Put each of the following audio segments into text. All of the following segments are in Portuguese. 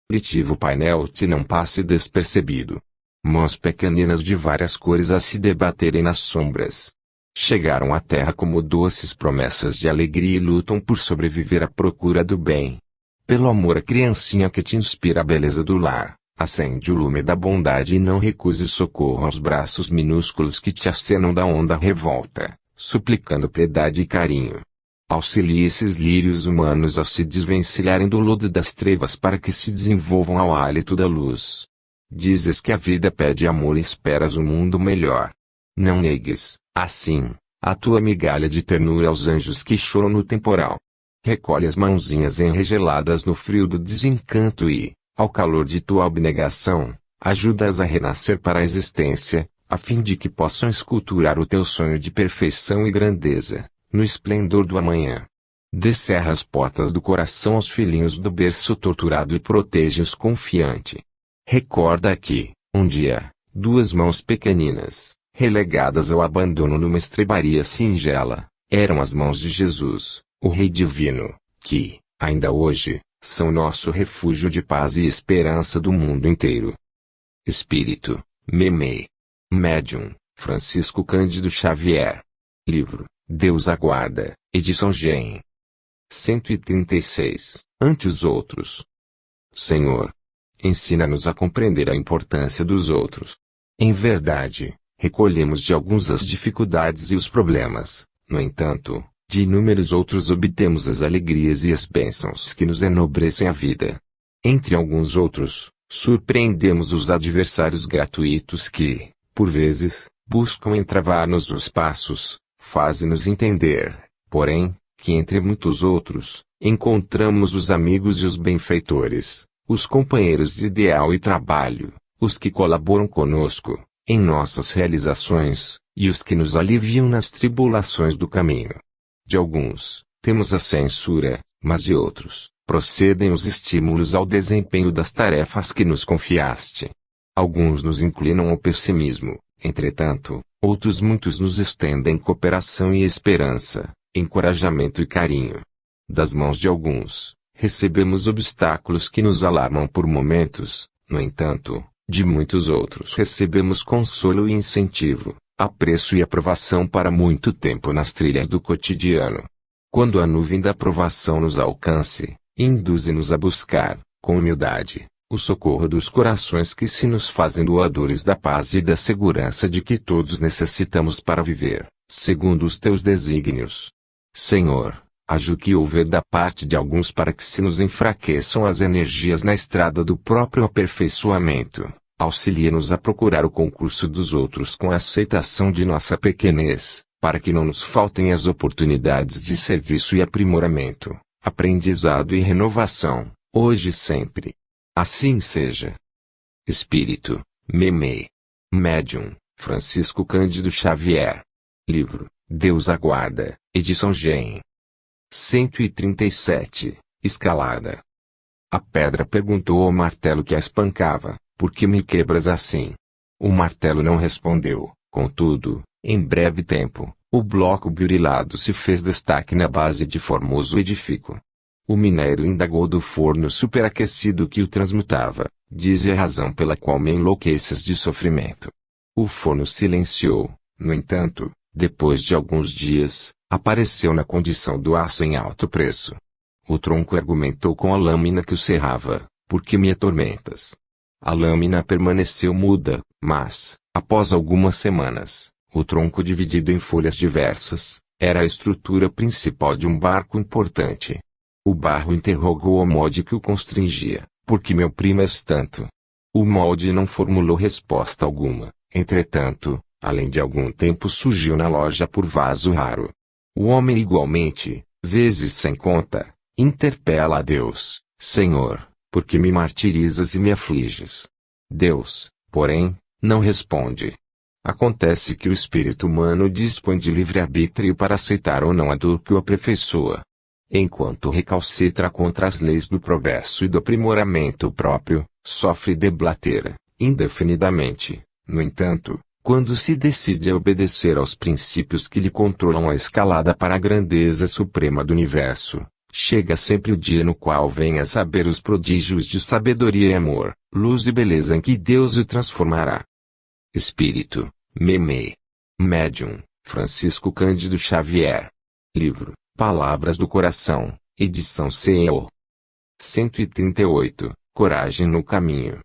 Primitivo painel que não passe despercebido. Mãos pequeninas de várias cores a se debaterem nas sombras. Chegaram à Terra como doces promessas de alegria e lutam por sobreviver à procura do bem. Pelo amor à criancinha que te inspira a beleza do lar, acende o lume da bondade e não recuse socorro aos braços minúsculos que te acenam da onda revolta, suplicando piedade e carinho. Auxilie esses lírios humanos a se desvencilharem do lodo das trevas para que se desenvolvam ao hálito da luz. Dizes que a vida pede amor e esperas um mundo melhor. Não negues, assim, a tua migalha de ternura aos anjos que choram no temporal. Recolhe as mãozinhas enregeladas no frio do desencanto e, ao calor de tua abnegação, ajuda-as a renascer para a existência, a fim de que possam esculturar o teu sonho de perfeição e grandeza, no esplendor do amanhã. Descerra as portas do coração aos filhinhos do berço torturado e protege-os confiante. Recorda que, um dia, duas mãos pequeninas, relegadas ao abandono numa estrebaria singela, eram as mãos de Jesus, o Rei Divino, que, ainda hoje, são nosso refúgio de paz e esperança do mundo inteiro. Espírito, Memei. Médium, Francisco Cândido Xavier. Livro, Deus Aguarda, edição Gen. 136, Ante os outros. Senhor, ensina-nos a compreender a importância dos outros. Em verdade, recolhemos de alguns as dificuldades e os problemas, no entanto, de inúmeros outros obtemos as alegrias e as bênçãos que nos enobrecem a vida. Entre alguns outros, surpreendemos os adversários gratuitos que, por vezes, buscam entravar-nos os passos, fazem-nos entender, porém, que entre muitos outros, encontramos os amigos e os benfeitores, os companheiros de ideal e trabalho, os que colaboram conosco, em nossas realizações, e os que nos aliviam nas tribulações do caminho. De alguns, temos a censura, mas de outros, procedem os estímulos ao desempenho das tarefas que nos confiaste. Alguns nos inclinam ao pessimismo, entretanto, outros muitos nos estendem cooperação e esperança, encorajamento e carinho. Das mãos de alguns, recebemos obstáculos que nos alarmam por momentos, no entanto, de muitos outros recebemos consolo e incentivo, apreço e aprovação para muito tempo nas trilhas do cotidiano. Quando a nuvem da aprovação nos alcance, induze-nos a buscar, com humildade, o socorro dos corações que se nos fazem doadores da paz e da segurança de que todos necessitamos para viver, segundo os teus desígnios. Senhor, haja o que houver da parte de alguns para que se nos enfraqueçam as energias na estrada do próprio aperfeiçoamento. Auxilia-nos a procurar o concurso dos outros com a aceitação de nossa pequenez, para que não nos faltem as oportunidades de serviço e aprimoramento, aprendizado e renovação, hoje e sempre. Assim seja. Espírito, Memei. Médium, Francisco Cândido Xavier. Livro, Deus Aguarda, edição Gen. 137, Escalada. A pedra perguntou ao martelo que a espancava: por que me quebras assim? O martelo não respondeu, contudo, em breve tempo, o bloco burilado se fez destaque na base de formoso edifício. O minério indagou do forno superaquecido que o transmutava: dize a razão pela qual me enlouqueces de sofrimento. O forno silenciou, no entanto, depois de alguns dias, apareceu na condição do aço em alto preço. O tronco argumentou com a lâmina que o cerrava: por que me atormentas? A lâmina permaneceu muda, mas, após algumas semanas, o tronco dividido em folhas diversas, era a estrutura principal de um barco importante. O barro interrogou o molde que o constringia: por que me oprimes tanto? O molde não formulou resposta alguma, entretanto, além de algum tempo surgiu na loja por vaso raro. O homem igualmente, vezes sem conta, interpela a Deus: Senhor, por que me martirizas e me afliges? Deus, porém, não responde. Acontece que o espírito humano dispõe de livre-arbítrio para aceitar ou não a dor que o aperfeiçoa. Enquanto recalcitra contra as leis do progresso e do aprimoramento próprio, sofre deblateira, indefinidamente. No entanto, quando se decide a obedecer aos princípios que lhe controlam a escalada para a grandeza suprema do universo, Chega sempre o dia no qual venha saber os prodígios de sabedoria e amor, luz e beleza em que Deus o transformará. Espírito, Memei. Médium, Francisco Cândido Xavier. Livro, Palavras do Coração, edição CEO. 138, Coragem no caminho.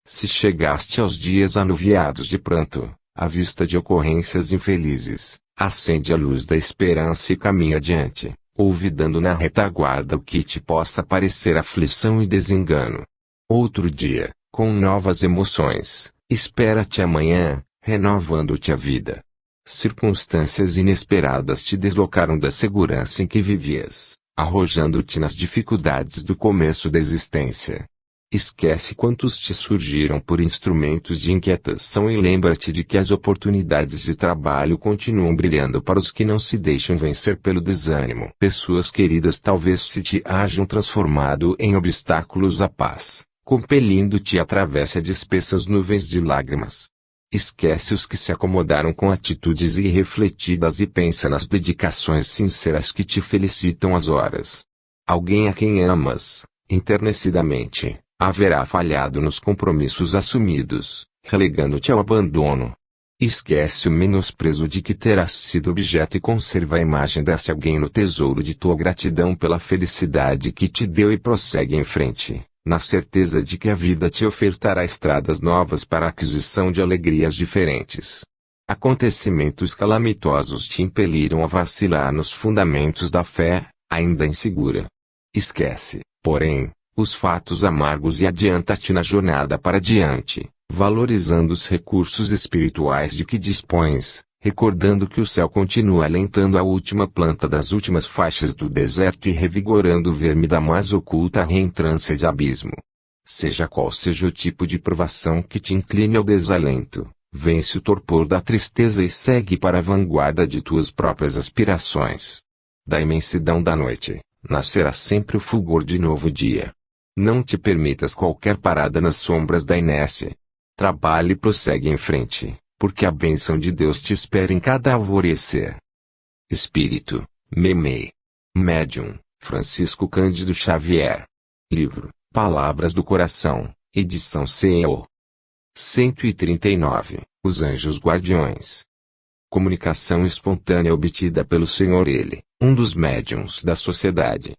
Se chegaste aos dias anuviados de pranto, à vista de ocorrências infelizes, acende a luz da esperança e caminha adiante, olvidando na retaguarda o que te possa parecer aflição e desengano. Outro dia, com novas emoções, espera-te amanhã, renovando-te a vida. Circunstâncias inesperadas te deslocaram da segurança em que vivias, arrojando-te nas dificuldades do começo da existência. Esquece quantos te surgiram por instrumentos de inquietação e lembra-te de que as oportunidades de trabalho continuam brilhando para os que não se deixam vencer pelo desânimo. Pessoas queridas talvez se te hajam transformado em obstáculos à paz, compelindo-te a atravessar de espessas nuvens de lágrimas. Esquece os que se acomodaram com atitudes irrefletidas e pensa nas dedicações sinceras que te felicitam as horas. Alguém a quem amas, enternecidamente, haverá falhado nos compromissos assumidos, relegando-te ao abandono. Esquece o menosprezo de que terás sido objeto e conserva a imagem desse alguém no tesouro de tua gratidão pela felicidade que te deu e prossegue em frente, na certeza de que a vida te ofertará estradas novas para a aquisição de alegrias diferentes. Acontecimentos calamitosos te impeliram a vacilar nos fundamentos da fé, ainda insegura. Esquece, porém, os fatos amargos e adianta-te na jornada para diante, valorizando os recursos espirituais de que dispões, recordando que o céu continua alentando a última planta das últimas faixas do deserto e revigorando o verme da mais oculta reentrância de abismo. Seja qual seja o tipo de provação que te incline ao desalento, vence o torpor da tristeza e segue para a vanguarda de tuas próprias aspirações. Da imensidão da noite, nascerá sempre o fulgor de novo dia. Não te permitas qualquer parada nas sombras da inércia. Trabalhe e prossegue em frente, porque a bênção de Deus te espera em cada alvorecer. Espírito, Memei. Médium, Francisco Cândido Xavier. Livro, Palavras do Coração, edição CEO. 139, Os Anjos Guardiões. Comunicação espontânea obtida pelo Senhor Ele, um dos médiuns da sociedade.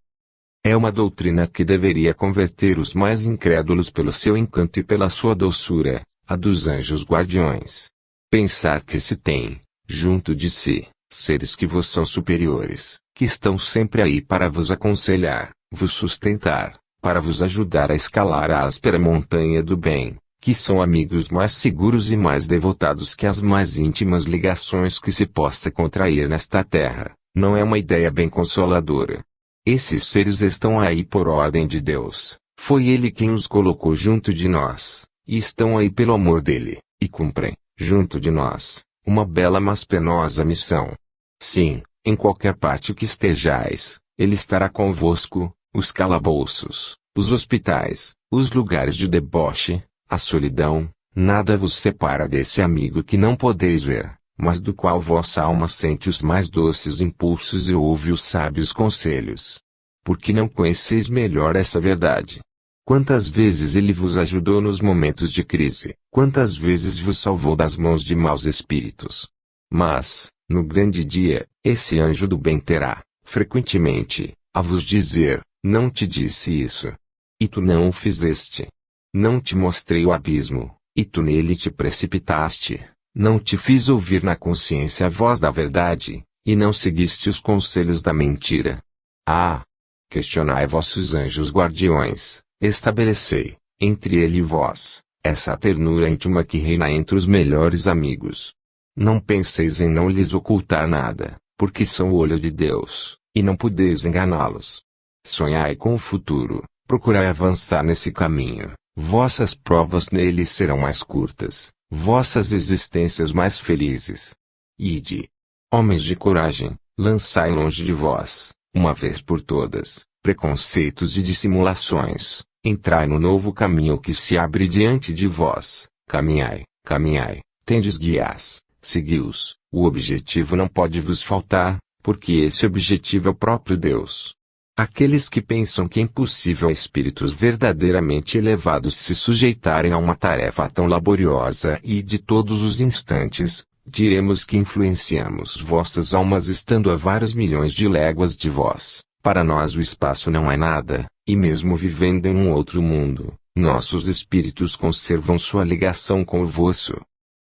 É uma doutrina que deveria converter os mais incrédulos pelo seu encanto e pela sua doçura, a dos anjos guardiões. Pensar que se tem, junto de si, seres que vos são superiores, que estão sempre aí para vos aconselhar, vos sustentar, para vos ajudar a escalar a áspera montanha do bem, que são amigos mais seguros e mais devotados que as mais íntimas ligações que se possa contrair nesta terra, não é uma ideia bem consoladora. Esses seres estão aí por ordem de Deus, foi Ele quem os colocou junto de nós, e estão aí pelo amor dele, e cumprem, junto de nós, uma bela mas penosa missão. Sim, em qualquer parte que estejais, Ele estará convosco, os calabouços, os hospitais, os lugares de deboche, a solidão, nada vos separa desse amigo que não podeis ver, mas do qual vossa alma sente os mais doces impulsos e ouve os sábios conselhos. Porque não conheceis melhor essa verdade? Quantas vezes ele vos ajudou nos momentos de crise, quantas vezes vos salvou das mãos de maus espíritos. Mas, no grande dia, esse anjo do bem terá, frequentemente, a vos dizer, não te disse isso. E tu não o fizeste. Não te mostrei o abismo, e tu nele te precipitaste. Não te fiz ouvir na consciência a voz da verdade, e não seguiste os conselhos da mentira. Ah! Questionai vossos anjos guardiões, estabelecei, entre ele e vós, essa ternura íntima que reina entre os melhores amigos. Não penseis em não lhes ocultar nada, porque são o olho de Deus, e não podeis enganá-los. Sonhai com o futuro, procurai avançar nesse caminho, vossas provas nele serão mais curtas. Vossas existências mais felizes. Ide. Homens de coragem, lançai longe de vós, uma vez por todas, preconceitos e dissimulações, entrai no novo caminho que se abre diante de vós, caminhai, caminhai, tendes guias, segui-os, o objetivo não pode vos faltar, porque esse objetivo é o próprio Deus. Aqueles que pensam que é impossível a espíritos verdadeiramente elevados se sujeitarem a uma tarefa tão laboriosa e de todos os instantes, diremos que influenciamos vossas almas estando a vários milhões de léguas de vós. Para nós o espaço não é nada, e mesmo vivendo em um outro mundo, nossos espíritos conservam sua ligação com o vosso.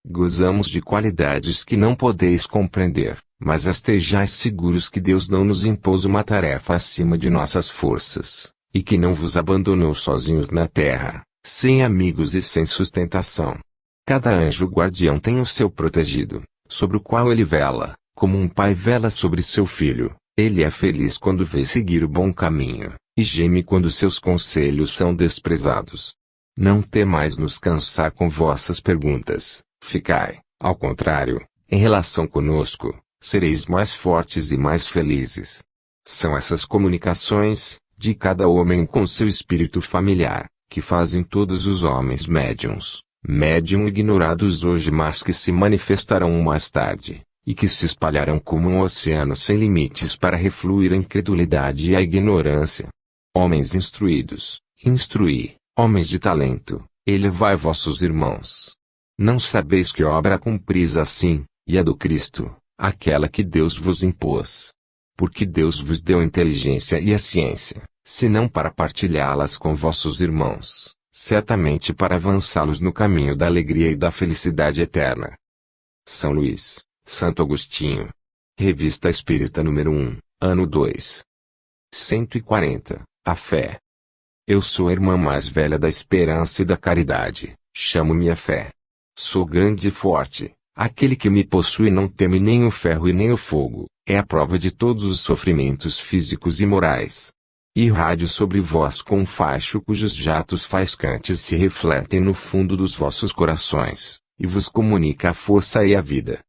Gozamos de qualidades que não podeis compreender, mas estejais seguros que Deus não nos impôs uma tarefa acima de nossas forças, e que não vos abandonou sozinhos na terra, sem amigos e sem sustentação. Cada anjo guardião tem o seu protegido, sobre o qual ele vela, como um pai vela sobre seu filho. Ele é feliz quando vê seguir o bom caminho, e geme quando seus conselhos são desprezados. Não temais nos cansar com vossas perguntas, ficai, ao contrário, em relação conosco, sereis mais fortes e mais felizes. São essas comunicações, de cada homem com seu espírito familiar, que fazem todos os homens médiuns, ignorados hoje mas que se manifestarão mais tarde, e que se espalharão como um oceano sem limites para refluir a incredulidade e a ignorância. Homens instruídos, instruí, homens de talento, elevai vossos irmãos. Não sabeis que obra cumpris assim, e a do Cristo, aquela que Deus vos impôs. Porque Deus vos deu a inteligência e a ciência, senão para partilhá-las com vossos irmãos, certamente para avançá-los no caminho da alegria e da felicidade eterna. São Luís, Santo Agostinho. Revista Espírita número 1, ano 2. 140, a fé. Eu sou a irmã mais velha da esperança e da caridade, chamo-me a fé. Sou grande e forte, aquele que me possui não teme nem o ferro e nem o fogo, é a prova de todos os sofrimentos físicos e morais. Irradio sobre vós com um facho cujos jatos faiscantes se refletem no fundo dos vossos corações, e vos comunica a força e a vida.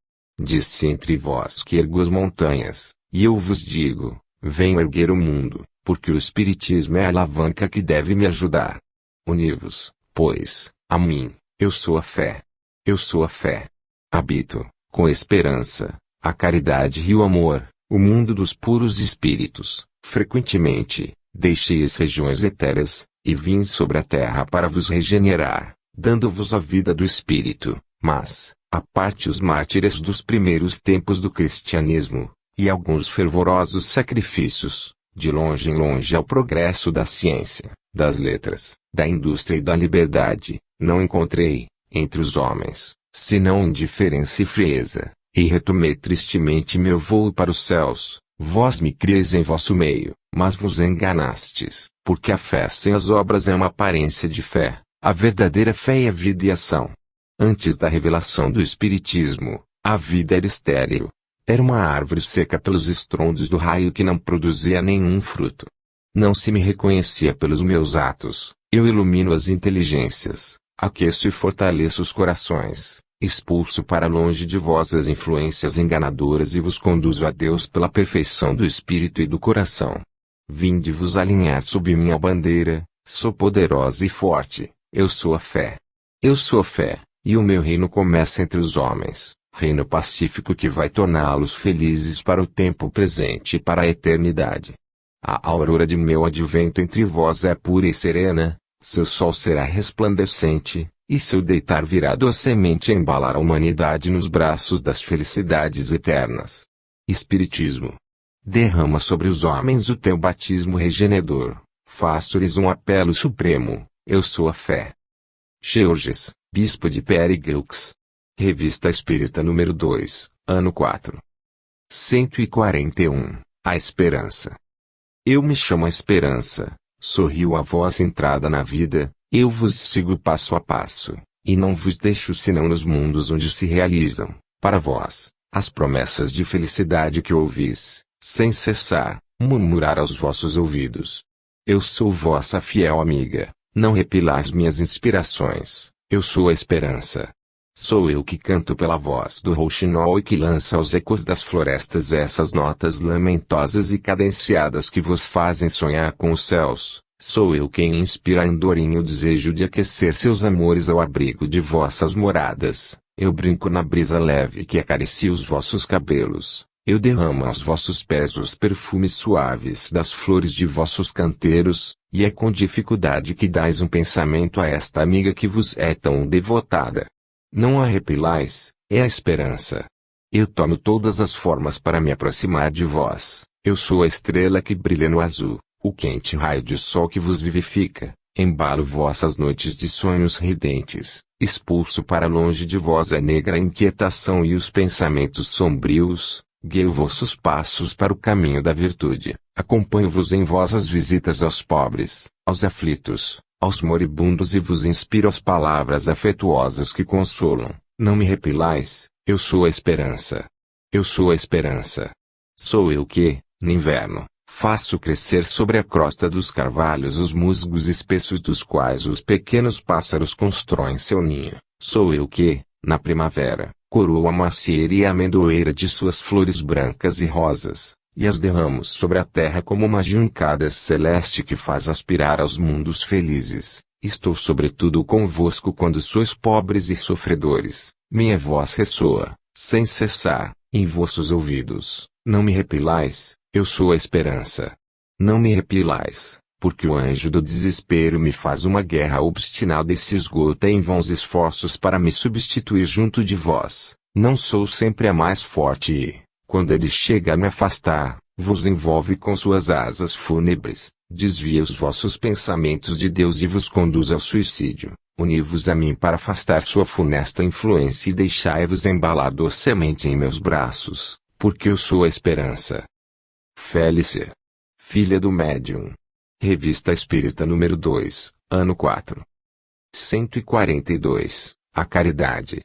Disse entre vós que ergo as montanhas, e eu vos digo, venho erguer o mundo, porque o Espiritismo é a alavanca que deve me ajudar. Uni-vos, pois, a mim, eu sou a fé. Eu sou a fé. Habito, com a esperança, a caridade e o amor, o mundo dos puros espíritos. Frequentemente, deixei as regiões etéreas, e vim sobre a terra para vos regenerar, dando-vos a vida do Espírito, mas, à parte os mártires dos primeiros tempos do cristianismo, e alguns fervorosos sacrifícios, de longe em longe ao progresso da ciência, das letras, da indústria e da liberdade, não encontrei, entre os homens, senão indiferença e frieza, e retomei tristemente meu vôo para os céus. Vós me crieis em vosso meio, mas vos enganastes, porque a fé sem as obras é uma aparência de fé, a verdadeira fé é vida e ação. Antes da revelação do Espiritismo, a vida era estéril. Era uma árvore seca pelos estrondos do raio que não produzia nenhum fruto. Não se me reconhecia pelos meus atos. Eu ilumino as inteligências, aqueço e fortaleço os corações, expulso para longe de vós as influências enganadoras e vos conduzo a Deus pela perfeição do espírito e do coração. Vinde vos alinhar sob minha bandeira, sou poderosa e forte, eu sou a fé. Eu sou a fé. E o meu reino começa entre os homens, reino pacífico que vai torná-los felizes para o tempo presente e para a eternidade. A aurora de meu advento entre vós é pura e serena, seu sol será resplandecente, e seu deitar virá docemente embalar a humanidade nos braços das felicidades eternas. Espiritismo. Derrama sobre os homens o teu batismo regenerador, faço-lhes um apelo supremo, eu sou a fé. Georges, Bispo de Périgueux. Revista Espírita número 2, ano 4. 141, a Esperança. Eu me chamo a Esperança, sorrio a vossa entrada na vida, eu vos sigo passo a passo, e não vos deixo senão nos mundos onde se realizam, para vós, as promessas de felicidade que ouvis, sem cessar, murmurar aos vossos ouvidos. Eu sou vossa fiel amiga, não repilais minhas inspirações. Eu sou a esperança. Sou eu que canto pela voz do rouxinol e que lança aos ecos das florestas essas notas lamentosas e cadenciadas que vos fazem sonhar com os céus. Sou eu quem inspira em Dorinho o desejo de aquecer seus amores ao abrigo de vossas moradas. Eu brinco na brisa leve que acaricia os vossos cabelos. Eu derramo aos vossos pés os perfumes suaves das flores de vossos canteiros, e é com dificuldade que dais um pensamento a esta amiga que vos é tão devotada. Não a repelais, é a esperança. Eu tomo todas as formas para me aproximar de vós. Eu sou a estrela que brilha no azul, o quente raio de sol que vos vivifica. Embalo vossas noites de sonhos ridentes, expulso para longe de vós a negra inquietação e os pensamentos sombrios, guio vossos passos para o caminho da virtude, acompanho-vos em vossas visitas aos pobres, aos aflitos, aos moribundos e vos inspiro as palavras afetuosas que consolam. Não me repelais, eu sou a esperança. Eu sou a esperança. Sou eu que, no inverno, faço crescer sobre a crosta dos carvalhos os musgos espessos dos quais os pequenos pássaros constroem seu ninho. Sou eu que, na primavera, coroo a macieira e a amendoeira de suas flores brancas e rosas, e as derramo sobre a terra como uma juncada celeste que faz aspirar aos mundos felizes. Estou sobretudo convosco quando sois pobres e sofredores. Minha voz ressoa, sem cessar, em vossos ouvidos. Não me repelais, eu sou a esperança. Não me repelais, porque o anjo do desespero me faz uma guerra obstinada e se esgota em vãos esforços para me substituir junto de vós. Não sou sempre a mais forte e, quando ele chega a me afastar, vos envolve com suas asas fúnebres, desvia os vossos pensamentos de Deus e vos conduz ao suicídio. Uni-vos a mim para afastar sua funesta influência e deixai-vos embalar docemente em meus braços, porque eu sou a esperança. Félicia. Filha do Médium. Revista Espírita número 2, ano 4. 142. A Caridade.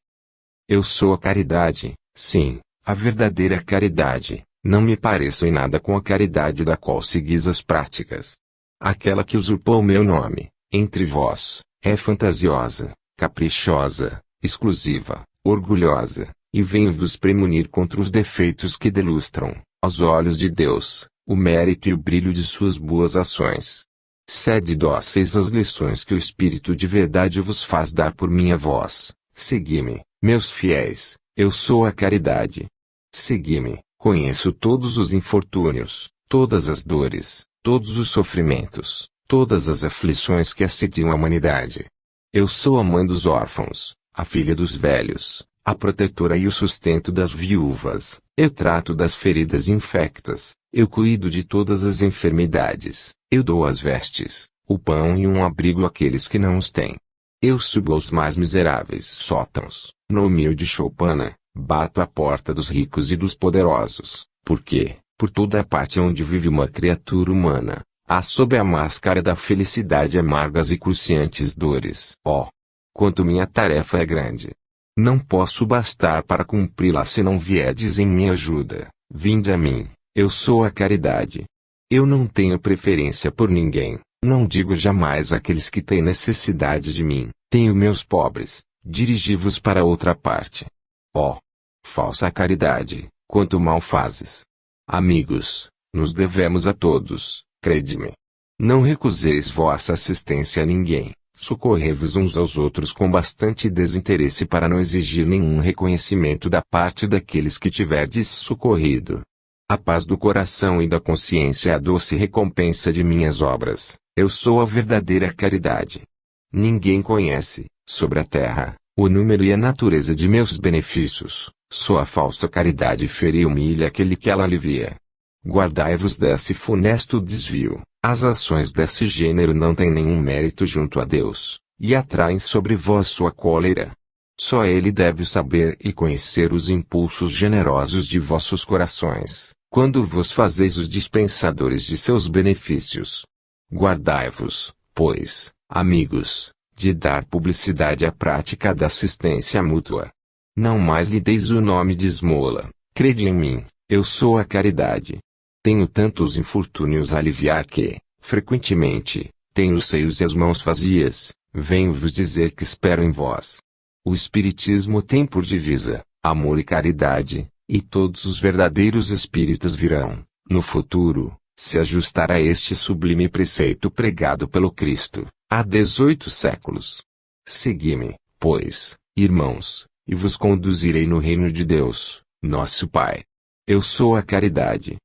Eu sou a caridade, sim, a verdadeira caridade. Não me pareço em nada com a caridade da qual seguis as práticas. Aquela que usurpou meu nome, entre vós, é fantasiosa, caprichosa, exclusiva, orgulhosa, e venho-vos premunir contra os defeitos que delustram, aos olhos de Deus, o mérito e o brilho de suas boas ações. Sede dóceis às lições que o Espírito de verdade vos faz dar por minha voz. Segui-me, meus fiéis, eu sou a caridade. Segui-me, conheço todos os infortúnios, todas as dores, todos os sofrimentos, todas as aflições que assediam a humanidade. Eu sou a mãe dos órfãos, a filha dos velhos, a protetora e o sustento das viúvas. Eu trato das feridas infectas, eu cuido de todas as enfermidades, eu dou as vestes, o pão e um abrigo àqueles que não os têm. Eu subo aos mais miseráveis sótãos, no humilde choupana, bato à porta dos ricos e dos poderosos, porque, por toda a parte onde vive uma criatura humana, há sob a máscara da felicidade amargas e cruciantes dores. Oh! Quanto minha tarefa é grande! Não posso bastar para cumpri-la se não vierdes em minha ajuda. Vinde a mim, eu sou a caridade. Eu não tenho preferência por ninguém, não digo jamais àqueles que têm necessidade de mim, tenho meus pobres, dirigi-vos para outra parte. Oh! Falsa caridade, quanto mal fazes! Amigos, nos devemos a todos, crede-me. Não recuseis vossa assistência a ninguém. Socorrei-vos uns aos outros com bastante desinteresse para não exigir nenhum reconhecimento da parte daqueles que tiverdes socorrido. A paz do coração e da consciência é a doce recompensa de minhas obras. Eu sou a verdadeira caridade. Ninguém conhece, sobre a terra, o número e a natureza de meus benefícios. Só a falsa caridade fere e humilha aquele que ela alivia. Guardai-vos desse funesto desvio. As ações desse gênero não têm nenhum mérito junto a Deus, e atraem sobre vós sua cólera. Só Ele deve saber e conhecer os impulsos generosos de vossos corações, quando vos fazeis os dispensadores de seus benefícios. Guardai-vos, pois, amigos, de dar publicidade à prática da assistência mútua. Não mais lhe deis o nome de esmola, crede em mim, eu sou a caridade. Tenho tantos infortúnios a aliviar que, frequentemente, tenho os seios e as mãos vazias, venho-vos dizer que espero em vós. O Espiritismo tem por divisa, amor e caridade, e todos os verdadeiros espíritas virão, no futuro, se ajustar a este sublime preceito pregado pelo Cristo, há 18 séculos. Segui-me, pois, irmãos, e vos conduzirei no reino de Deus, nosso Pai. Eu sou a caridade.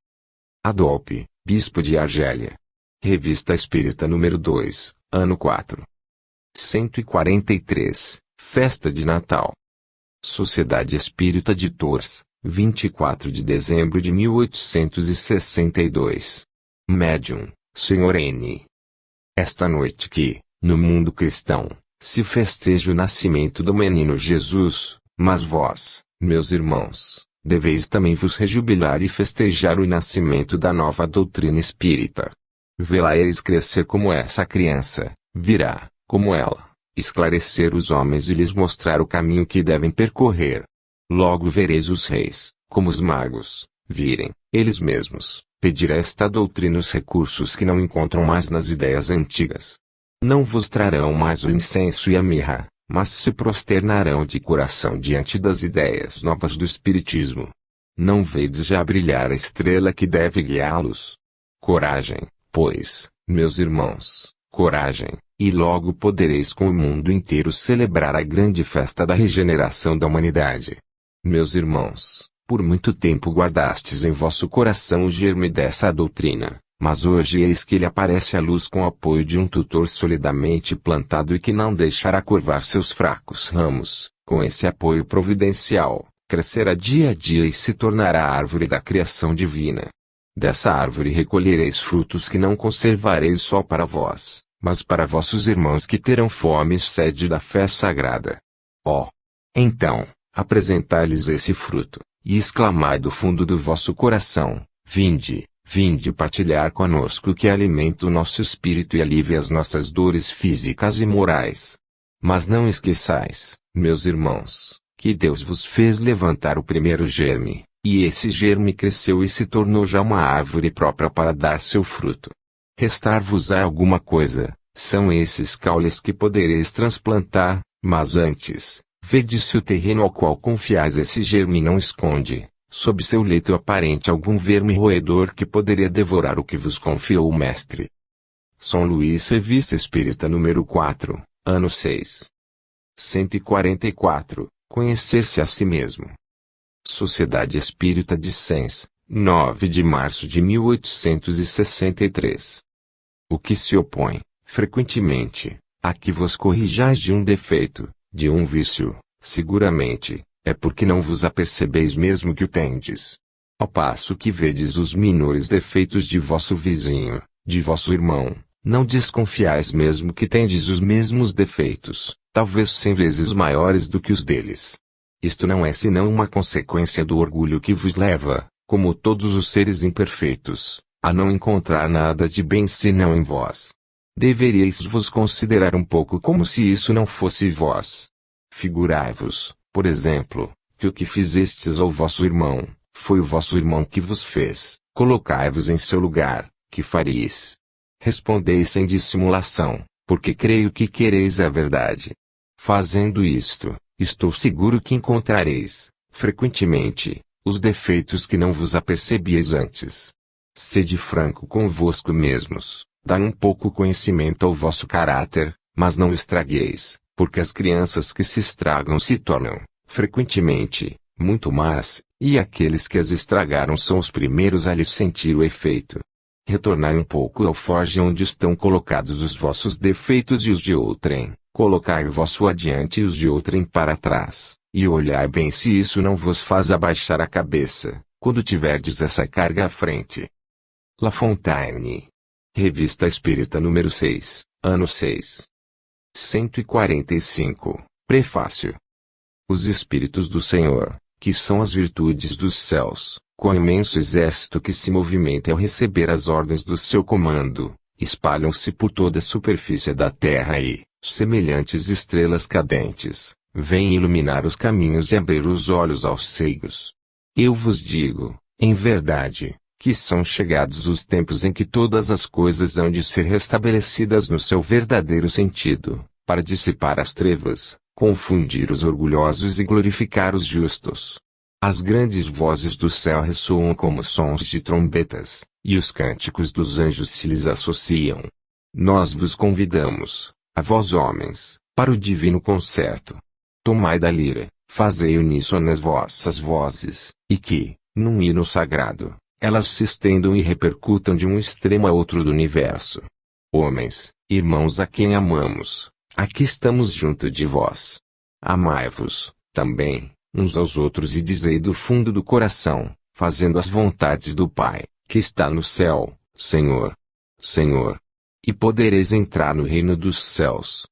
Adolpe, Bispo de Argélia. Revista Espírita número 2, ano 4. 143, Festa de Natal. Sociedade Espírita de Tours, 24 de dezembro de 1862. Médium, Sr. N. Esta noite que, no mundo cristão, se festeja o nascimento do menino Jesus, mas vós, meus irmãos, deveis também vos rejubilar e festejar o nascimento da nova doutrina espírita. Vê-la-eis crescer como essa criança, virá, como ela, esclarecer os homens e lhes mostrar o caminho que devem percorrer. Logo vereis os reis, como os magos, virem, eles mesmos, pedir a esta doutrina os recursos que não encontram mais nas ideias antigas. Não vos trarão mais o incenso e a mirra, mas se prosternarão de coração diante das ideias novas do Espiritismo. Não vedes já brilhar a estrela que deve guiá-los? Coragem, pois, meus irmãos, coragem, e logo podereis com o mundo inteiro celebrar a grande festa da regeneração da humanidade. Meus irmãos, por muito tempo guardastes em vosso coração o germe dessa doutrina, mas hoje eis que ele aparece à luz com o apoio de um tutor solidamente plantado e que não deixará curvar seus fracos ramos. Com esse apoio providencial, crescerá dia a dia e se tornará a árvore da criação divina. Dessa árvore recolhereis frutos que não conservareis só para vós, mas para vossos irmãos que terão fome e sede da fé sagrada. Ó! Então, apresentai-lhes esse fruto, e exclamai do fundo do vosso coração: vinde, vinde partilhar conosco o que alimenta o nosso espírito e alivia as nossas dores físicas e morais. Mas não esqueçais, meus irmãos, que Deus vos fez levantar o primeiro germe, e esse germe cresceu e se tornou já uma árvore própria para dar seu fruto. Restar-vos-á alguma coisa, são esses caules que podereis transplantar, mas antes, vede se o terreno ao qual confiais esse germe não esconde, sob seu leito aparente algum verme roedor que poderia devorar o que vos confiou o Mestre. São Luís Revista Espírita número 4, ano 6. 144, Conhecer-se a si mesmo. Sociedade Espírita de Sens, 9 de março de 1863. O que se opõe, frequentemente, a que vos corrijais de um defeito, de um vício, seguramente, é porque não vos apercebeis mesmo que o tendes. Ao passo que vedes os menores defeitos de vosso vizinho, de vosso irmão, não desconfiais mesmo que tendes os mesmos defeitos, talvez 100 vezes maiores do que os deles. Isto não é senão uma consequência do orgulho que vos leva, como todos os seres imperfeitos, a não encontrar nada de bem senão em vós. Deveríeis vos considerar um pouco como se isso não fosse vós. Figurai-vos, por exemplo, que o que fizestes ao vosso irmão, foi o vosso irmão que vos fez. Colocai-vos em seu lugar, que faríeis? Respondeis sem dissimulação, porque creio que quereis a verdade. Fazendo isto, estou seguro que encontrareis, frequentemente, os defeitos que não vos apercebieis antes. Sede franco convosco mesmos, dai um pouco conhecimento ao vosso caráter, mas não o estragueis, porque as crianças que se estragam se tornam, frequentemente, muito más, e aqueles que as estragaram são os primeiros a lhes sentir o efeito. Retornai um pouco ao forge onde estão colocados os vossos defeitos e os de outrem, colocai o vosso adiante e os de outrem para trás, e olhai bem se isso não vos faz abaixar a cabeça, quando tiverdes essa carga à frente. La Fontaine. Revista Espírita número 6, ano 6. 145, Prefácio. Os Espíritos do Senhor, que são as virtudes dos céus, com o imenso exército que se movimenta ao receber as ordens do seu comando, espalham-se por toda a superfície da terra e, semelhantes estrelas cadentes, vêm iluminar os caminhos e abrir os olhos aos cegos. Eu vos digo, em verdade, que são chegados os tempos em que todas as coisas hão de ser restabelecidas no seu verdadeiro sentido, para dissipar as trevas, confundir os orgulhosos e glorificar os justos. As grandes vozes do céu ressoam como sons de trombetas, e os cânticos dos anjos se lhes associam. Nós vos convidamos, a vós homens, para o divino concerto. Tomai da lira, fazei uníssono as vossas vozes, e que, Num hino sagrado, elas se estendam e repercutam de um extremo a outro do universo. Homens, irmãos a quem amamos, aqui estamos junto de vós. Amai-vos, também, uns aos outros e dizei do fundo do coração, fazendo as vontades do Pai, que está no céu, Senhor. Senhor. E podereis entrar no reino dos céus.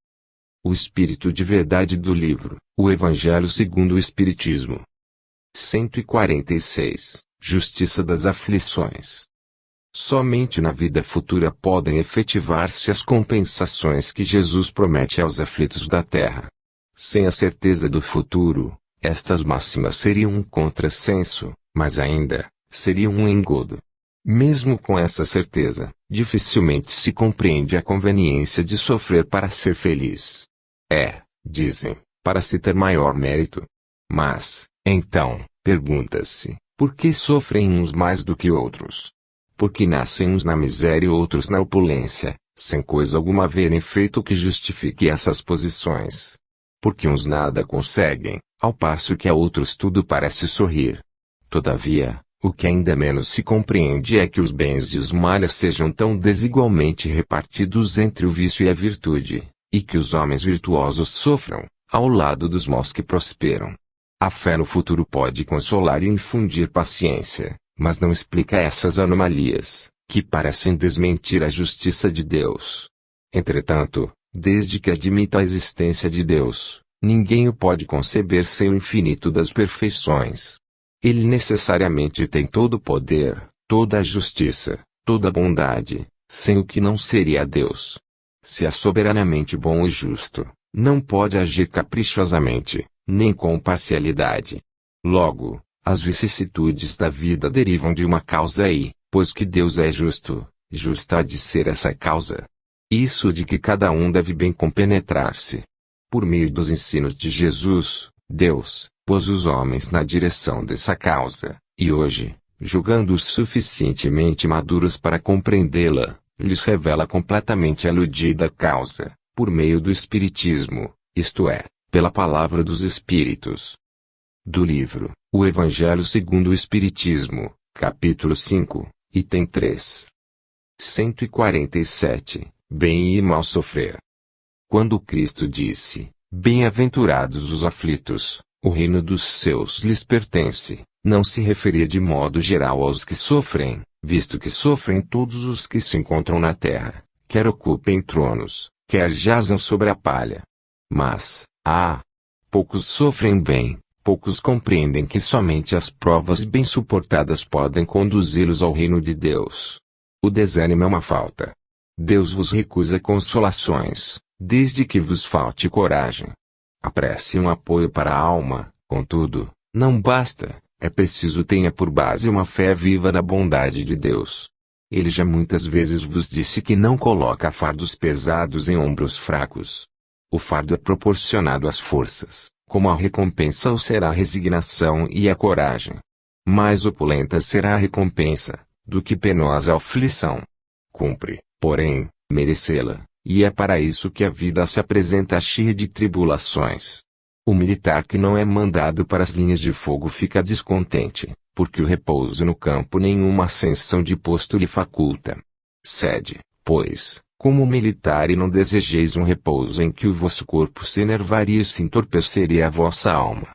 O Espírito de verdade do livro, o Evangelho segundo o Espiritismo. 146. Justiça das aflições. Somente na vida futura podem efetivar-se as compensações que Jesus promete aos aflitos da terra. Sem a certeza do futuro, estas máximas seriam um contrassenso, mas ainda, seriam um engodo. Mesmo com essa certeza, dificilmente se compreende a conveniência de sofrer para ser feliz. Dizem, para se ter maior mérito. Mas, então, pergunta-se, por que sofrem uns mais do que outros? Porque nascem uns na miséria e outros na opulência, sem coisa alguma haverem feito que justifique essas posições. Porque uns nada conseguem, ao passo que a outros tudo parece sorrir. Todavia, o que ainda menos se compreende é que os bens e os males sejam tão desigualmente repartidos entre o vício e a virtude, e que os homens virtuosos sofram, ao lado dos maus que prosperam. A fé no futuro pode consolar e infundir paciência, mas não explica essas anomalias, que parecem desmentir a justiça de Deus. Entretanto, desde que admita a existência de Deus, ninguém o pode conceber sem o infinito das perfeições. Ele necessariamente tem todo o poder, toda a justiça, toda a bondade, sem o que não seria Deus. Se é soberanamente bom e justo, não pode agir caprichosamente, nem com parcialidade. Logo, as vicissitudes da vida derivam de uma causa e, pois que Deus é justo, justa há de ser essa causa. Isso de que cada um deve bem compenetrar-se. Por meio dos ensinos de Jesus, Deus pôs os homens na direção dessa causa, e hoje, julgando-os suficientemente maduros para compreendê-la, lhes revela completamente a iludida causa, por meio do Espiritismo, isto é, pela palavra dos Espíritos. Do livro, O Evangelho segundo o Espiritismo, capítulo 5, item 3. 147. Bem e mal sofrer. Quando Cristo disse, bem-aventurados os aflitos, o reino dos céus lhes pertence, não se referia de modo geral aos que sofrem, visto que sofrem todos os que se encontram na terra, quer ocupem tronos, quer jazam sobre a palha. Mas, poucos sofrem bem, poucos compreendem que somente as provas bem suportadas podem conduzi-los ao reino de Deus. O desânimo é uma falta. Deus vos recusa consolações, desde que vos falte coragem. A prece é um apoio para a alma, contudo, não basta, é preciso tenha por base uma fé viva da bondade de Deus. Ele já muitas vezes vos disse que não coloca fardos pesados em ombros fracos. O fardo é proporcionado às forças, como a recompensa o será a resignação e a coragem. Mais opulenta será a recompensa, do que penosa a aflição. Cumpre, porém, merecê-la, e é para isso que a vida se apresenta cheia de tribulações. O militar que não é mandado para as linhas de fogo fica descontente, porque o repouso no campo nenhuma ascensão de posto lhe faculta. Sede, pois, como militar e não desejeis um repouso em que o vosso corpo se enervaria e se entorpeceria a vossa alma.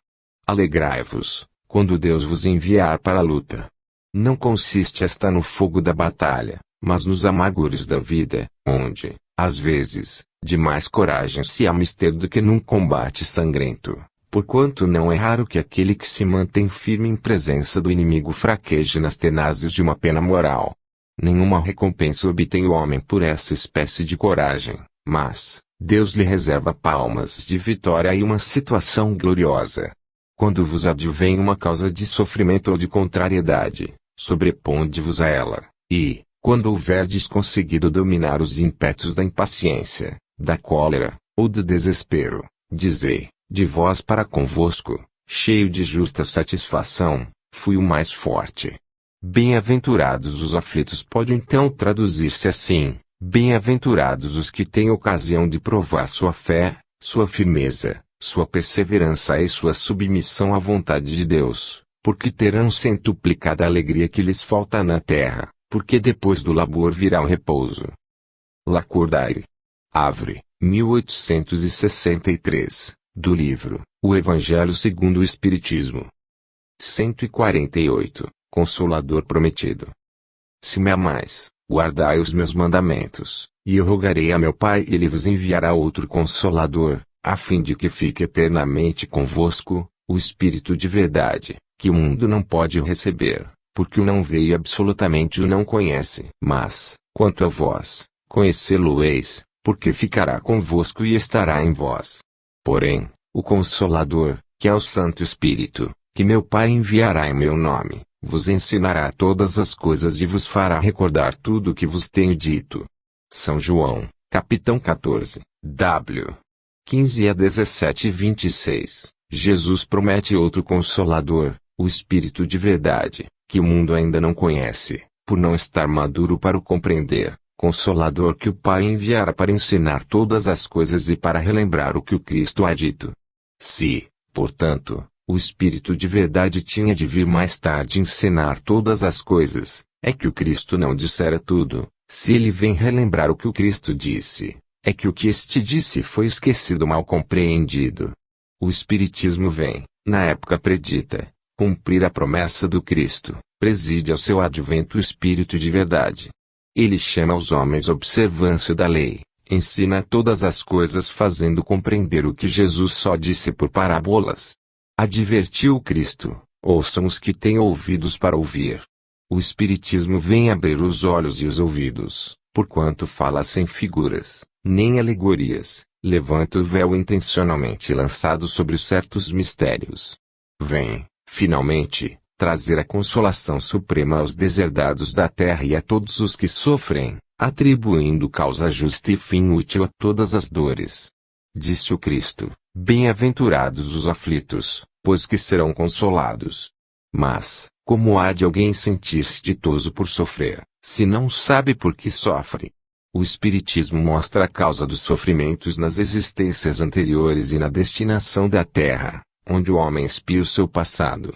Alegrai-vos, quando Deus vos enviar para a luta. Não consiste esta no fogo da batalha, mas nos amargores da vida, onde, às vezes, de mais coragem se há mister do que num combate sangrento, porquanto não é raro que aquele que se mantém firme em presença do inimigo fraqueje nas tenazes de uma pena moral. Nenhuma recompensa obtém o homem por essa espécie de coragem, mas, Deus lhe reserva palmas de vitória e uma situação gloriosa. Quando vos advém uma causa de sofrimento ou de contrariedade, sobreponde-vos a ela, e, quando houverdes conseguido dominar os ímpetos da impaciência, da cólera, ou do desespero, dizei, de vós para convosco, cheio de justa satisfação, fui o mais forte. Bem-aventurados os aflitos pode então traduzir-se assim, bem-aventurados os que têm ocasião de provar sua fé, sua firmeza, sua perseverança e sua submissão à vontade de Deus, porque terão centuplicada a alegria que lhes falta na terra, porque depois do labor virá o repouso. Lacordaire. Havre, 1863, do livro, O Evangelho segundo o Espiritismo. 148, Consolador Prometido. Se me amais, guardai os meus mandamentos, e eu rogarei a meu Pai e ele vos enviará outro Consolador, a fim de que fique eternamente convosco, o Espírito de verdade, que o mundo não pode receber, porque o não vê e absolutamente o não conhece. Mas, quanto a vós, conhecê-lo-eis, porque ficará convosco e estará em vós. Porém, o Consolador, que é o Santo Espírito, que meu Pai enviará em meu nome, vos ensinará todas as coisas e vos fará recordar tudo o que vos tenho dito. São João, capítulo 14, w. 15 a 17 e 26. Jesus promete outro Consolador, o Espírito de verdade, que o mundo ainda não conhece, por não estar maduro para o compreender. Consolador que o Pai enviará para ensinar todas as coisas e para relembrar o que o Cristo há dito. Se, portanto, o Espírito de verdade tinha de vir mais tarde ensinar todas as coisas, é que o Cristo não dissera tudo. Se ele vem relembrar o que o Cristo disse, é que o que este disse foi esquecido ou mal compreendido. O Espiritismo vem, na época predita, cumprir a promessa do Cristo, preside ao seu advento o Espírito de verdade. Ele chama aos homens à observância da lei, ensina todas as coisas fazendo compreender o que Jesus só disse por parábolas. Advertiu o Cristo, ouçam os que têm ouvidos para ouvir. O Espiritismo vem abrir os olhos e os ouvidos, porquanto fala sem figuras, nem alegorias, levanta o véu intencionalmente lançado sobre certos mistérios. Vem, finalmente, trazer a consolação suprema aos deserdados da terra e a todos os que sofrem, atribuindo causa justa e fim útil a todas as dores. Disse o Cristo, bem-aventurados os aflitos, pois que serão consolados. Mas, como há de alguém sentir-se ditoso por sofrer, se não sabe por que sofre? O Espiritismo mostra a causa dos sofrimentos nas existências anteriores e na destinação da terra, onde o homem espia o seu passado.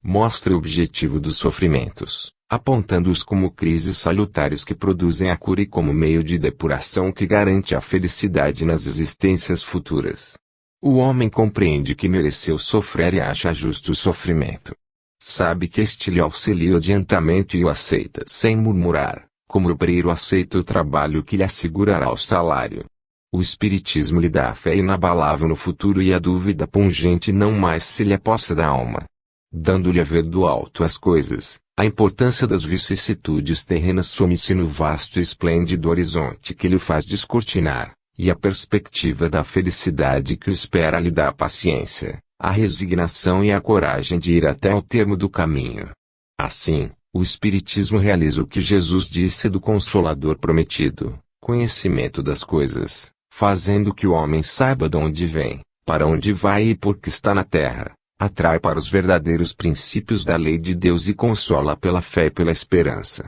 Mostra o objetivo dos sofrimentos, apontando-os como crises salutares que produzem a cura e como meio de depuração que garante a felicidade nas existências futuras. O homem compreende que mereceu sofrer e acha justo o sofrimento. Sabe que este lhe auxilia o adiantamento e o aceita sem murmurar, como o obreiro aceita o trabalho que lhe assegurará o salário. O Espiritismo lhe dá a fé inabalável no futuro e a dúvida pungente não mais se lhe apossa da alma. Dando-lhe a ver do alto as coisas, a importância das vicissitudes terrenas some-se no vasto e esplêndido horizonte que lhe faz descortinar, e a perspectiva da felicidade que o espera lhe dá a paciência, a resignação e a coragem de ir até ao termo do caminho. Assim, o Espiritismo realiza o que Jesus disse do Consolador prometido, conhecimento das coisas, fazendo que o homem saiba de onde vem, para onde vai e por que está na terra. Atrai para os verdadeiros princípios da lei de Deus e consola pela fé e pela esperança.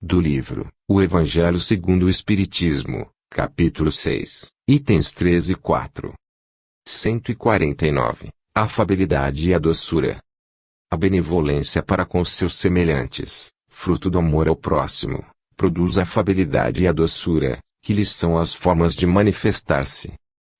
Do livro, O Evangelho segundo o Espiritismo, capítulo 6, itens 13 e 4. 149. A afabilidade e a doçura. A benevolência para com os seus semelhantes, fruto do amor ao próximo, produz a afabilidade e a doçura, que lhes são as formas de manifestar-se.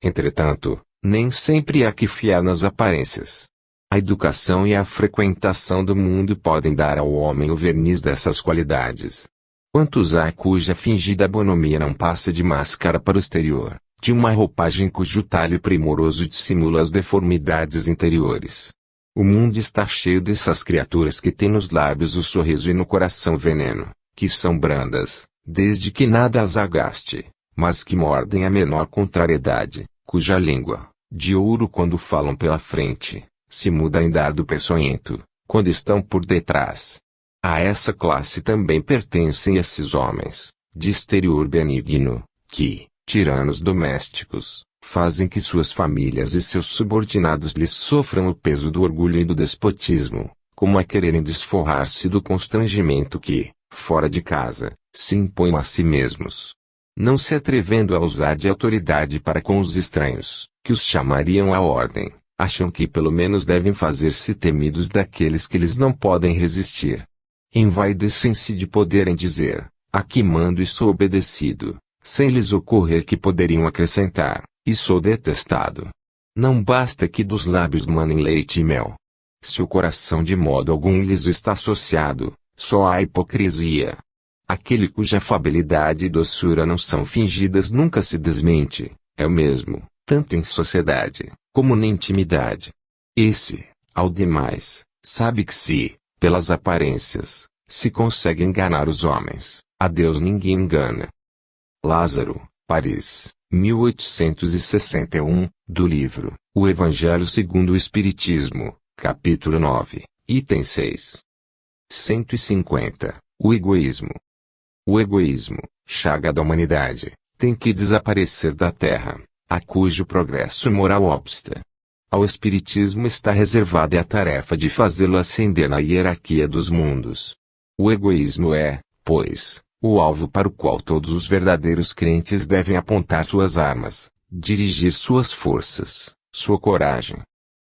Entretanto, nem sempre há que fiar nas aparências. A educação e a frequentação do mundo podem dar ao homem o verniz dessas qualidades. Quantos há cuja fingida bonomia não passa de máscara para o exterior, de uma roupagem cujo talhe primoroso dissimula as deformidades interiores? O mundo está cheio dessas criaturas que têm nos lábios o sorriso e no coração o veneno, que são brandas, desde que nada as agaste, mas que mordem a menor contrariedade, cuja língua, de ouro quando falam pela frente, se muda em dardo peçonhento, quando estão por detrás. A essa classe também pertencem esses homens, de exterior benigno, que, tiranos domésticos, fazem que suas famílias e seus subordinados lhes sofram o peso do orgulho e do despotismo, como a quererem desforrar-se do constrangimento que, fora de casa, se impõem a si mesmos. Não se atrevendo a usar de autoridade para com os estranhos, que os chamariam à ordem, Acham que pelo menos devem fazer-se temidos daqueles que lhes não podem resistir. Envaidecem-se de poderem dizer, aqui mando e sou obedecido, sem lhes ocorrer que poderiam acrescentar, e sou detestado. Não basta que dos lábios manem leite e mel. Se o coração de modo algum lhes está associado, só há hipocrisia. Aquele cuja afabilidade e doçura não são fingidas nunca se desmente, é o mesmo, tanto em sociedade, como na intimidade. Esse, ao demais, sabe que se, pelas aparências, se consegue enganar os homens, a Deus ninguém engana. Lázaro, Paris, 1861, do livro, O Evangelho segundo o Espiritismo, capítulo 9, item 6. 150. O egoísmo. O egoísmo, chaga da humanidade, tem que desaparecer da terra, a cujo progresso moral obsta. Ao Espiritismo está reservada a tarefa de fazê-lo ascender na hierarquia dos mundos. O egoísmo é, pois, o alvo para o qual todos os verdadeiros crentes devem apontar suas armas, dirigir suas forças, sua coragem.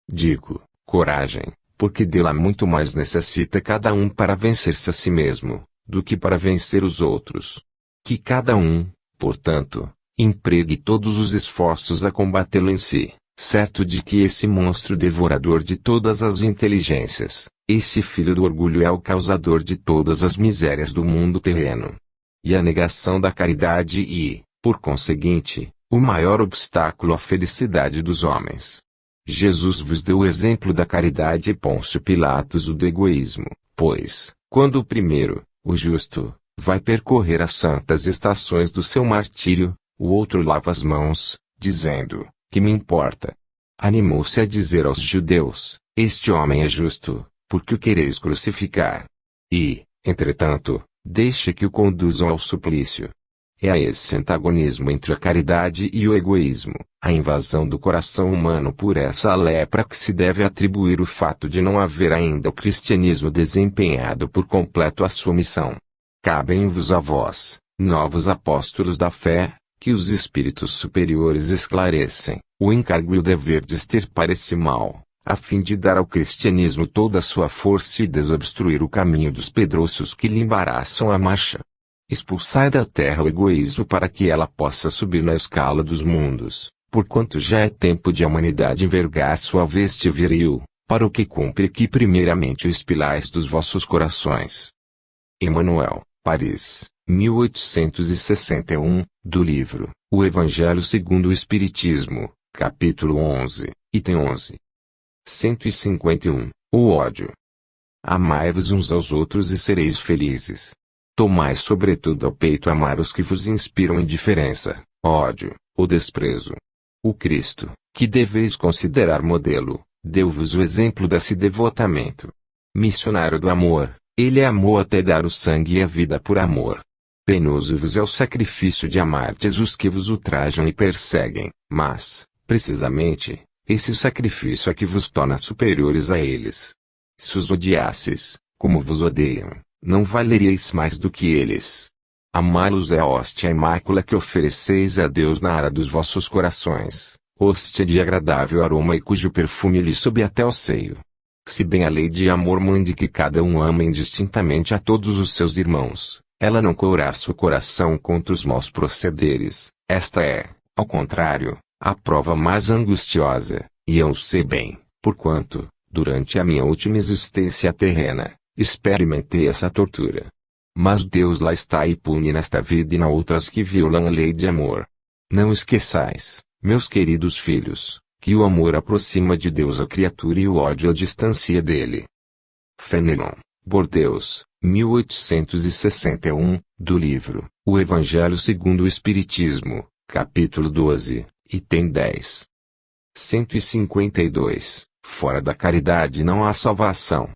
Digo, coragem, porque dela muito mais necessita cada um para vencer-se a si mesmo, do que para vencer os outros. Que cada um, portanto, empregue todos os esforços a combatê-lo em si, certo de que esse monstro devorador de todas as inteligências, esse filho do orgulho é o causador de todas as misérias do mundo terreno. E a negação da caridade e, por conseguinte, o maior obstáculo à felicidade dos homens. Jesus vos deu o exemplo da caridade e Pôncio Pilatos o do egoísmo, pois, quando o primeiro, o justo, vai percorrer as santas estações do seu martírio, o outro lava as mãos, dizendo, que me importa? Animou-se a dizer aos judeus, este homem é justo, porque o quereis crucificar. E, entretanto, deixe que o conduzam ao suplício. É a esse antagonismo entre a caridade e o egoísmo, a invasão do coração humano por essa lepra que se deve atribuir o fato de não haver ainda o cristianismo desempenhado por completo a sua missão. Cabem-vos a vós, novos apóstolos da fé, que os espíritos superiores esclarecem, o encargo e o dever de extirpar esse mal, a fim de dar ao cristianismo toda a sua força e desobstruir o caminho dos pedroços que lhe embaraçam a marcha. Expulsai da terra o egoísmo para que ela possa subir na escala dos mundos, porquanto já é tempo de a humanidade envergar sua veste viril, para o que cumpre que primeiramente o expilais dos vossos corações. Emmanuel, Paris, 1861, do livro, O Evangelho segundo o Espiritismo, capítulo 11, item 11. 151. O ódio. Amai-vos uns aos outros e sereis felizes. Tomai sobretudo ao peito amar os que vos inspiram indiferença, ódio, ou desprezo. O Cristo, que deveis considerar modelo, deu-vos o exemplo desse devotamento. Missionário do amor, ele amou até dar o sangue e a vida por amor. Penoso vos é o sacrifício de amardes os que vos ultrajam e perseguem, mas, precisamente, esse sacrifício é que vos torna superiores a eles. Se os odiasses, como vos odeiam, não valeríeis mais do que eles. Amá-los é a hóstia imácula que ofereceis a Deus na ara dos vossos corações, hóstia de agradável aroma e cujo perfume lhe sobe até o seio. Se bem a lei de amor mande que cada um ama indistintamente a todos os seus irmãos, ela não couraça o coração contra os maus procederes, esta é, ao contrário, a prova mais angustiosa, e eu sei bem, porquanto, durante a minha última existência terrena, experimentei essa tortura. Mas Deus lá está e pune nesta vida e na outras que violam a lei de amor. Não esqueçais, meus queridos filhos, que o amor aproxima de Deus a criatura e o ódio a distancia dele. Fenelon, Bordeaux, 1861, do livro, O Evangelho segundo o Espiritismo, capítulo 12, item 10. 152. Fora da caridade não há salvação.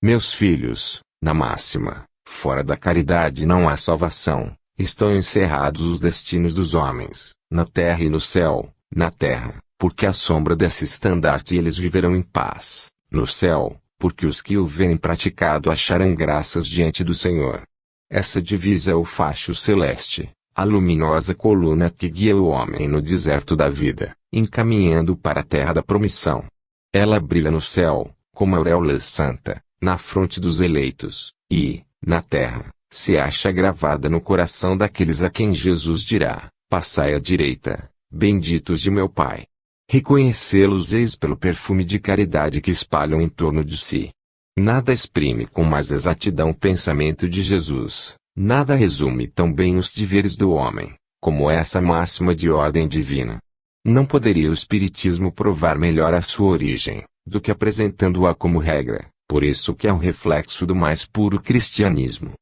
Meus filhos, na máxima, fora da caridade não há salvação, estão encerrados os destinos dos homens, na terra e no céu, na terra, porque à sombra desse estandarte eles viverão em paz, no céu, porque os que o verem praticado acharão graças diante do Senhor. Essa divisa é o facho celeste, a luminosa coluna que guia o homem no deserto da vida, encaminhando para a terra da promissão. Ela brilha no céu, como auréola santa, na fronte dos eleitos, e, na terra, se acha gravada no coração daqueles a quem Jesus dirá: passai à direita, benditos de meu Pai. Reconhecê-los eis pelo perfume de caridade que espalham em torno de si. Nada exprime com mais exatidão o pensamento de Jesus, nada resume tão bem os deveres do homem, como essa máxima de ordem divina. Não poderia o Espiritismo provar melhor a sua origem, do que apresentando-a como regra, por isso que é um reflexo do mais puro cristianismo.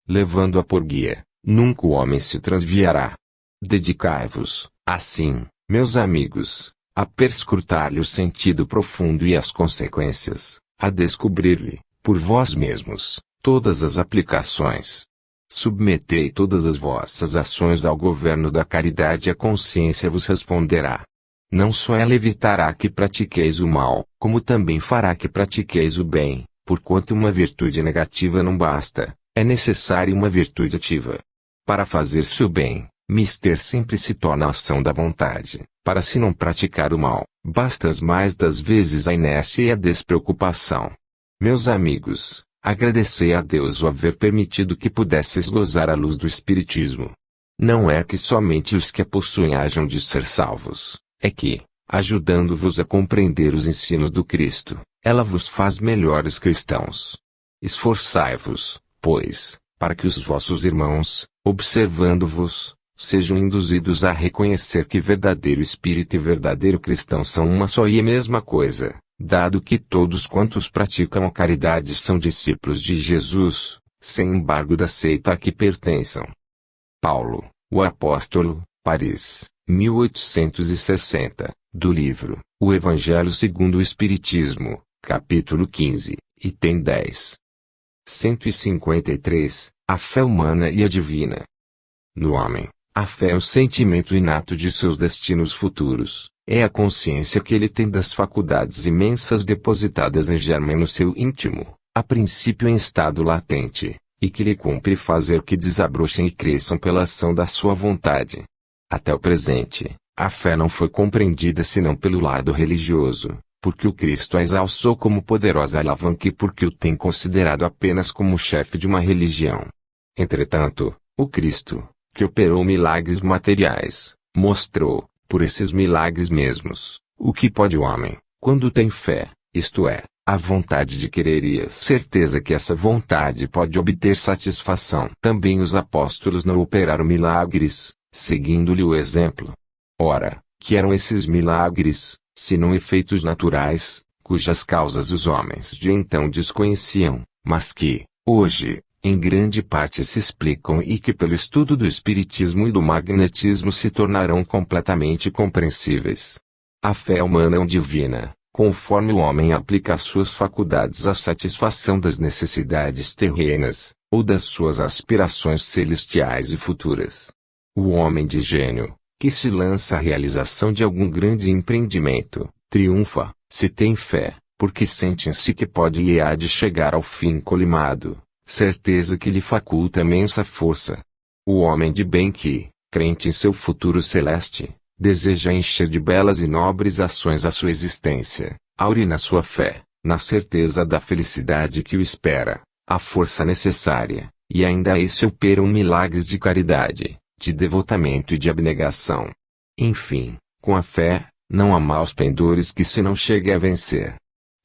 Levando-a por guia, nunca o homem se transviará. Dedicai-vos, assim, meus amigos, a perscrutar-lhe o sentido profundo e as consequências, a descobrir-lhe, por vós mesmos, todas as aplicações. Submetei todas as vossas ações ao governo da caridade e a consciência vos responderá. Não só ela evitará que pratiqueis o mal, como também fará que pratiqueis o bem, porquanto uma virtude negativa não basta, é necessária uma virtude ativa. Para fazer-se o bem, mister sempre se torna a ação da vontade, para se não praticar o mal, basta as mais das vezes a inércia e a despreocupação. Meus amigos, agradecei a Deus o haver permitido que pudesseis gozar a luz do Espiritismo. Não é que somente os que a possuem hajam de ser salvos, é que, ajudando-vos a compreender os ensinos do Cristo, ela vos faz melhores cristãos. Esforçai-vos, pois, para que os vossos irmãos, observando-vos, sejam induzidos a reconhecer que verdadeiro espírito e verdadeiro cristão são uma só e a mesma coisa, dado que todos quantos praticam a caridade são discípulos de Jesus, sem embargo da seita a que pertençam. Paulo, o Apóstolo, Paris, 1860, do livro O Evangelho segundo o Espiritismo, capítulo 15, item 10. 153. A fé humana e a divina. No homem, a fé é o sentimento inato de seus destinos futuros, é a consciência que ele tem das faculdades imensas depositadas em germen no seu íntimo, a princípio em estado latente, e que lhe cumpre fazer que desabrochem e cresçam pela ação da sua vontade. Até o presente, a fé não foi compreendida senão pelo lado religioso, porque o Cristo a exalçou como poderosa alavanca e porque o tem considerado apenas como chefe de uma religião. Entretanto, o Cristo, que operou milagres materiais, mostrou, por esses milagres mesmos, o que pode o homem, quando tem fé, isto é, a vontade de querer e a certeza que essa vontade pode obter satisfação. Também os apóstolos não operaram milagres, seguindo-lhe o exemplo. Ora, que eram esses milagres, senão efeitos naturais, cujas causas os homens de então desconheciam, mas que, hoje, em grande parte se explicam e que pelo estudo do espiritismo e do magnetismo se tornarão completamente compreensíveis. A fé humana é divina, conforme o homem aplica suas faculdades à satisfação das necessidades terrenas, ou das suas aspirações celestiais e futuras. O homem de gênio, que se lança à realização de algum grande empreendimento, triunfa, se tem fé, porque sente em si que pode e há de chegar ao fim colimado, certeza que lhe faculta imensa força. O homem de bem que, crente em seu futuro celeste, deseja encher de belas e nobres ações a sua existência, aure na sua fé, na certeza da felicidade que o espera, a força necessária, e ainda a esse operam milagres de caridade, de devotamento e de abnegação. Enfim, com a fé, não há maus pendores que se não chegue a vencer.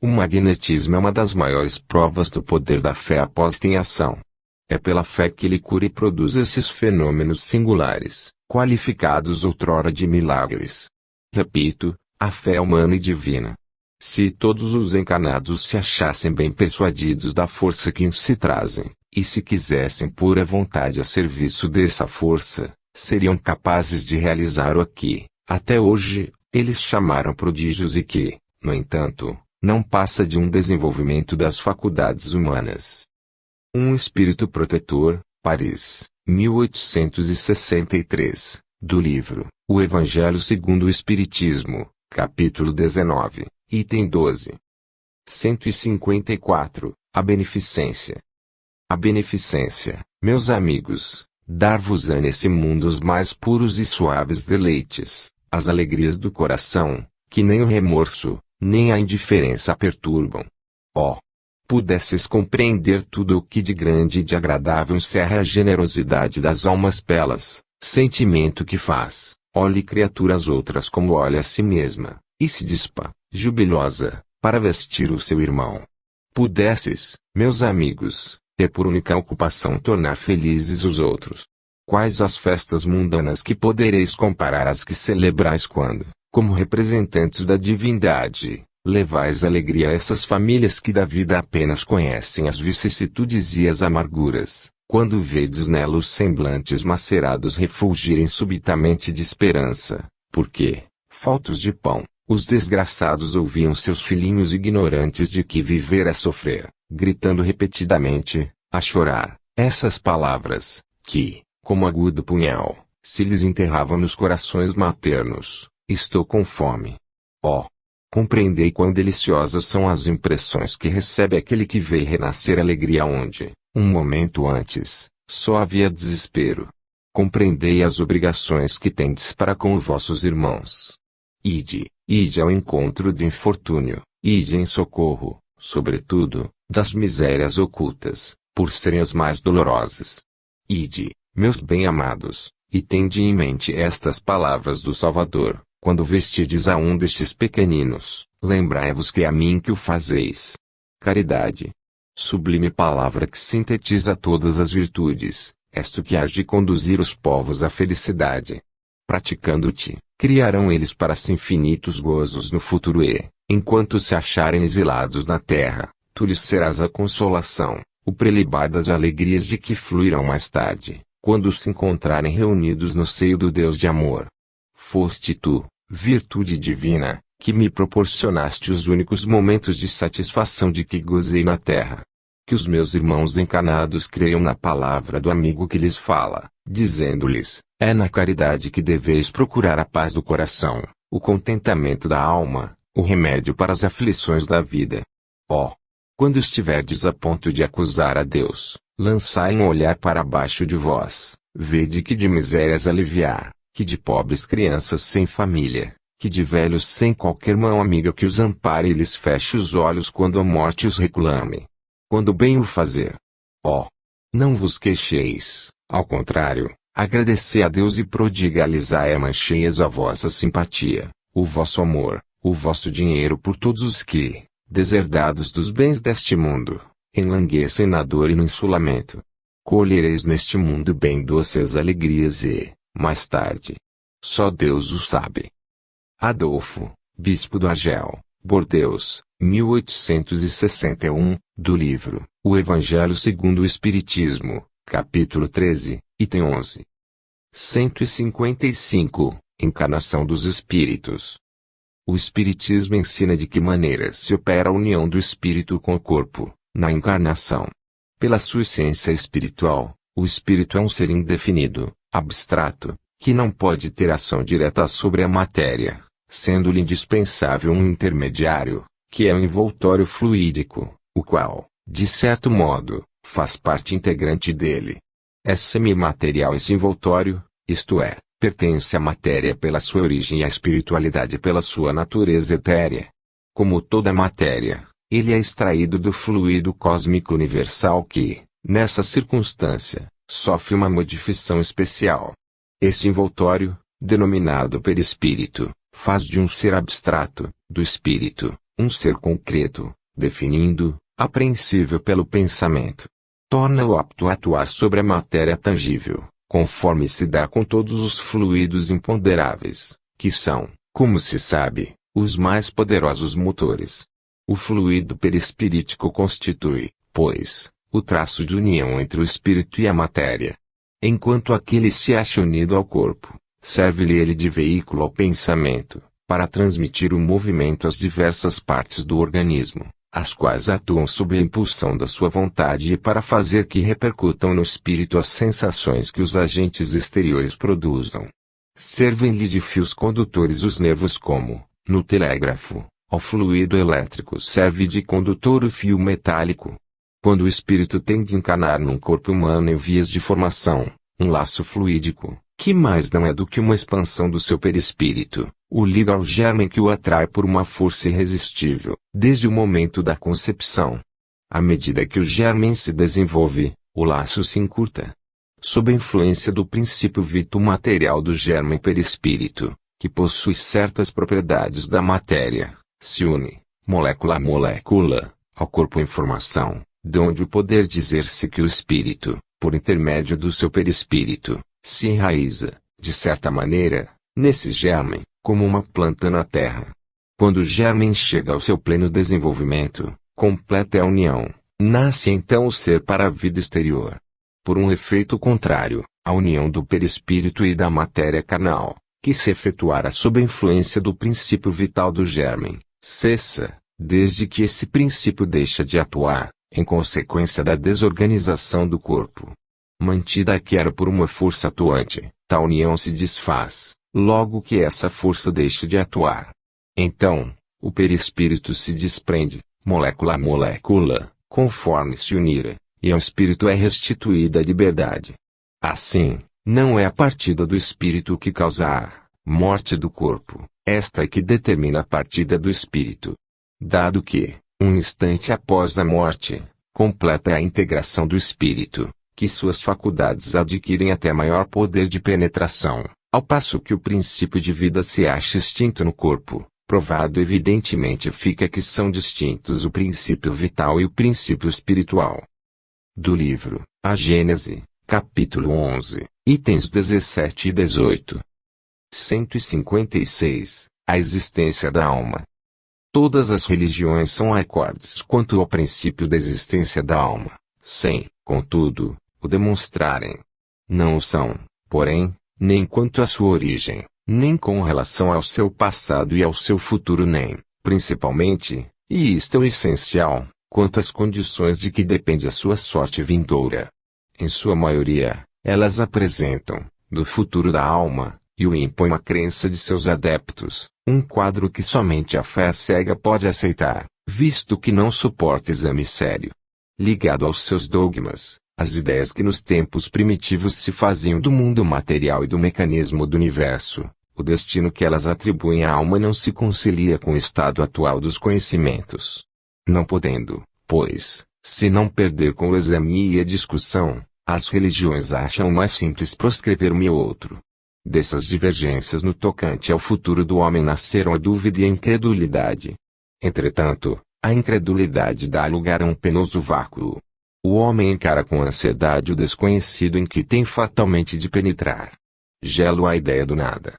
O magnetismo é uma das maiores provas do poder da fé posta em ação. É pela fé que ele cura e produz esses fenômenos singulares, qualificados outrora de milagres. Repito, a fé é humana e divina. Se todos os encarnados se achassem bem persuadidos da força que em si trazem, e se quisessem pôr a vontade a serviço dessa força, seriam capazes de realizar o que, até hoje, eles chamaram prodígios e que, no entanto, não passa de um desenvolvimento das faculdades humanas. Um espírito protetor, Paris, 1863, do livro O Evangelho segundo o Espiritismo, capítulo 19, item 12. 154. A beneficência. A beneficência, meus amigos, dar-vos-á nesse mundo os mais puros e suaves deleites, as alegrias do coração, que nem o remorso, nem a indiferença a perturbam. Ó! Pudesses compreender tudo o que de grande e de agradável encerra a generosidade das almas belas, sentimento que faz, olhe criaturas outras como olha a si mesma, e se dispa, jubilosa, para vestir o seu irmão. Pudesses, meus amigos, ter por única ocupação tornar felizes os outros. Quais as festas mundanas que podereis comparar às que celebrais quando, como representantes da divindade, levais alegria a essas famílias que da vida apenas conhecem as vicissitudes e as amarguras, quando vedes nelas os semblantes macerados refulgirem subitamente de esperança, porque, faltos de pão, os desgraçados ouviam seus filhinhos ignorantes de que viver é sofrer, gritando repetidamente, a chorar, essas palavras, que, como agudo punhal, se lhes enterravam nos corações maternos: estou com fome. Ó! Compreendei quão deliciosas são as impressões que recebe aquele que vê renascer alegria onde, um momento antes, só havia desespero. Compreendei as obrigações que tendes para com os vossos irmãos. Ide ao encontro do infortúnio, ide em socorro, sobretudo, das misérias ocultas, por serem as mais dolorosas. Ide, meus bem-amados, e tende em mente estas palavras do Salvador: quando vestides a um destes pequeninos, lembrai-vos que é a mim que o fazeis. Caridade. Sublime palavra que sintetiza todas as virtudes, és tu que hás de conduzir os povos à felicidade. Praticando-te, criarão eles para si infinitos gozos no futuro e, enquanto se acharem exilados na terra, tu lhes serás a consolação, o prelibar das alegrias de que fluirão mais tarde, quando se encontrarem reunidos no seio do Deus de amor. Foste tu, virtude divina, que me proporcionaste os únicos momentos de satisfação de que gozei na terra. Que os meus irmãos encarnados creiam na palavra do amigo que lhes fala, dizendo-lhes: é na caridade que deveis procurar a paz do coração, o contentamento da alma, o remédio para as aflições da vida. Ó! Quando estiverdes a ponto de acusar a Deus, lançai um olhar para baixo de vós, vede que de misérias aliviar, que de pobres crianças sem família, que de velhos sem qualquer mão amiga que os ampare e lhes feche os olhos quando a morte os reclame. Quando bem o fazer. Ó! Não vos queixeis, ao contrário, agradecei a Deus e prodigalizai a mancheias a vossa simpatia, o vosso amor, o vosso dinheiro por todos os que, deserdados dos bens deste mundo, enlanguecem na dor e no insulamento. Colhereis neste mundo bem doces alegrias e, mais tarde, só Deus o sabe. Adolfo, Bispo do Argel, Bordeaux, 1861, do livro O Evangelho segundo o Espiritismo, capítulo 13, item 11. 155, Encarnação dos Espíritos. O Espiritismo ensina de que maneira se opera a união do espírito com o corpo, na encarnação. Pela sua essência espiritual, o espírito é um ser indefinido, abstrato, que não pode ter ação direta sobre a matéria, sendo-lhe indispensável um intermediário, que é o envoltório fluídico, o qual, de certo modo, faz parte integrante dele. É semimaterial esse envoltório, isto é, pertence à matéria pela sua origem e à espiritualidade pela sua natureza etérea. Como toda matéria, ele é extraído do fluido cósmico universal que, nessa circunstância, sofre uma modificação especial. Esse envoltório, denominado perispírito, faz de um ser abstrato, do espírito, um ser concreto, definindo, apreensível pelo pensamento. Torna-o apto a atuar sobre a matéria tangível, conforme se dá com todos os fluidos imponderáveis, que são, como se sabe, os mais poderosos motores. O fluido perispirítico constitui, pois, o traço de união entre o espírito e a matéria. Enquanto aquele se acha unido ao corpo, serve-lhe ele de veículo ao pensamento, para transmitir o movimento às diversas partes do organismo, as quais atuam sob a impulsão da sua vontade e para fazer que repercutam no espírito as sensações que os agentes exteriores produzam. Servem-lhe de fios condutores os nervos como, no telégrafo, ao fluido elétrico serve de condutor o fio metálico. Quando o espírito tem de encarnar num corpo humano em vias de formação, um laço fluídico, que mais não é do que uma expansão do seu perispírito, o liga ao germe que o atrai por uma força irresistível, desde o momento da concepção. À medida que o germe se desenvolve, o laço se encurta. Sob a influência do princípio vital-material do germe perispírito, que possui certas propriedades da matéria, se une, molécula a molécula, ao corpo em formação, de onde o poder dizer-se que o espírito, por intermédio do seu perispírito, se enraiza, de certa maneira, nesse germe, como uma planta na terra. Quando o germe chega ao seu pleno desenvolvimento, completa a união, nasce então o ser para a vida exterior. Por um efeito contrário, a união do perispírito e da matéria carnal, que se efetuara sob a influência do princípio vital do germe, cessa, desde que esse princípio deixa de atuar, em consequência da desorganização do corpo. Mantida quer por uma força atuante, tal união se desfaz, logo que essa força deixa de atuar. Então, o perispírito se desprende, molécula a molécula, conforme se unira, e ao espírito é restituída a liberdade. Assim, não é a partida do espírito que causa a morte do corpo, esta é que determina a partida do espírito. Dado que, um instante após a morte, completa a integração do espírito, que suas faculdades adquirem até maior poder de penetração, ao passo que o princípio de vida se acha extinto no corpo, provado evidentemente fica que são distintos o princípio vital e o princípio espiritual. Do livro, A Gênese, capítulo 11, itens 17 e 18. 156. A existência da alma. Todas as religiões são acordes quanto ao princípio da existência da alma, sem, contudo, o demonstrarem. Não o são, porém, nem quanto à sua origem, nem com relação ao seu passado e ao seu futuro nem, principalmente, e isto é o essencial, quanto às condições de que depende a sua sorte vindoura. Em sua maioria, elas apresentam, do futuro da alma, e o impõem à crença de seus adeptos, um quadro que somente a fé cega pode aceitar, visto que não suporta exame sério. Ligado aos seus dogmas, as ideias que nos tempos primitivos se faziam do mundo material e do mecanismo do universo, o destino que elas atribuem à alma não se concilia com o estado atual dos conhecimentos. Não podendo, pois, se não perder com o exame e a discussão, as religiões acham mais simples proscrever-me outro. Dessas divergências no tocante ao futuro do homem nasceram a dúvida e a incredulidade. Entretanto, a incredulidade dá lugar a um penoso vácuo. O homem encara com ansiedade o desconhecido em que tem fatalmente de penetrar. Gela a ideia do nada.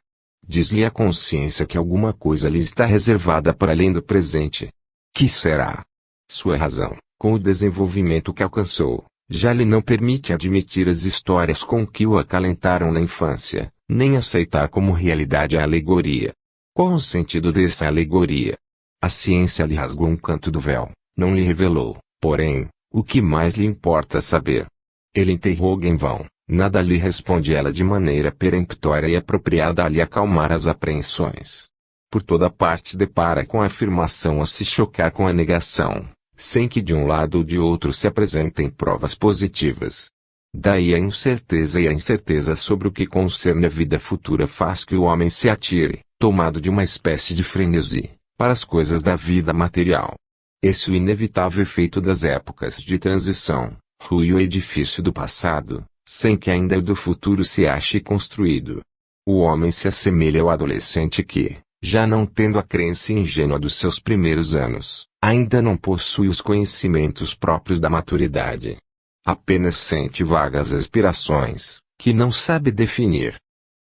Diz-lhe a consciência que alguma coisa lhe está reservada para além do presente. Que será? Sua razão, com o desenvolvimento que alcançou, já lhe não permite admitir as histórias com que o acalentaram na infância, nem aceitar como realidade a alegoria. Qual o sentido dessa alegoria? A ciência lhe rasgou um canto do véu, não lhe revelou, porém, o que mais lhe importa saber. Ele interroga em vão, nada lhe responde ela de maneira peremptória e apropriada a lhe acalmar as apreensões. Por toda parte depara com a afirmação a se chocar com a negação, sem que de um lado ou de outro se apresentem provas positivas. Daí a incerteza e a incerteza sobre o que concerne a vida futura faz que o homem se atire, tomado de uma espécie de frenesi, para as coisas da vida material. Esse é o inevitável efeito das épocas de transição, rui o edifício do passado, sem que ainda o do futuro se ache construído. O homem se assemelha ao adolescente que, já não tendo a crença ingênua dos seus primeiros anos, ainda não possui os conhecimentos próprios da maturidade. Apenas sente vagas aspirações, que não sabe definir.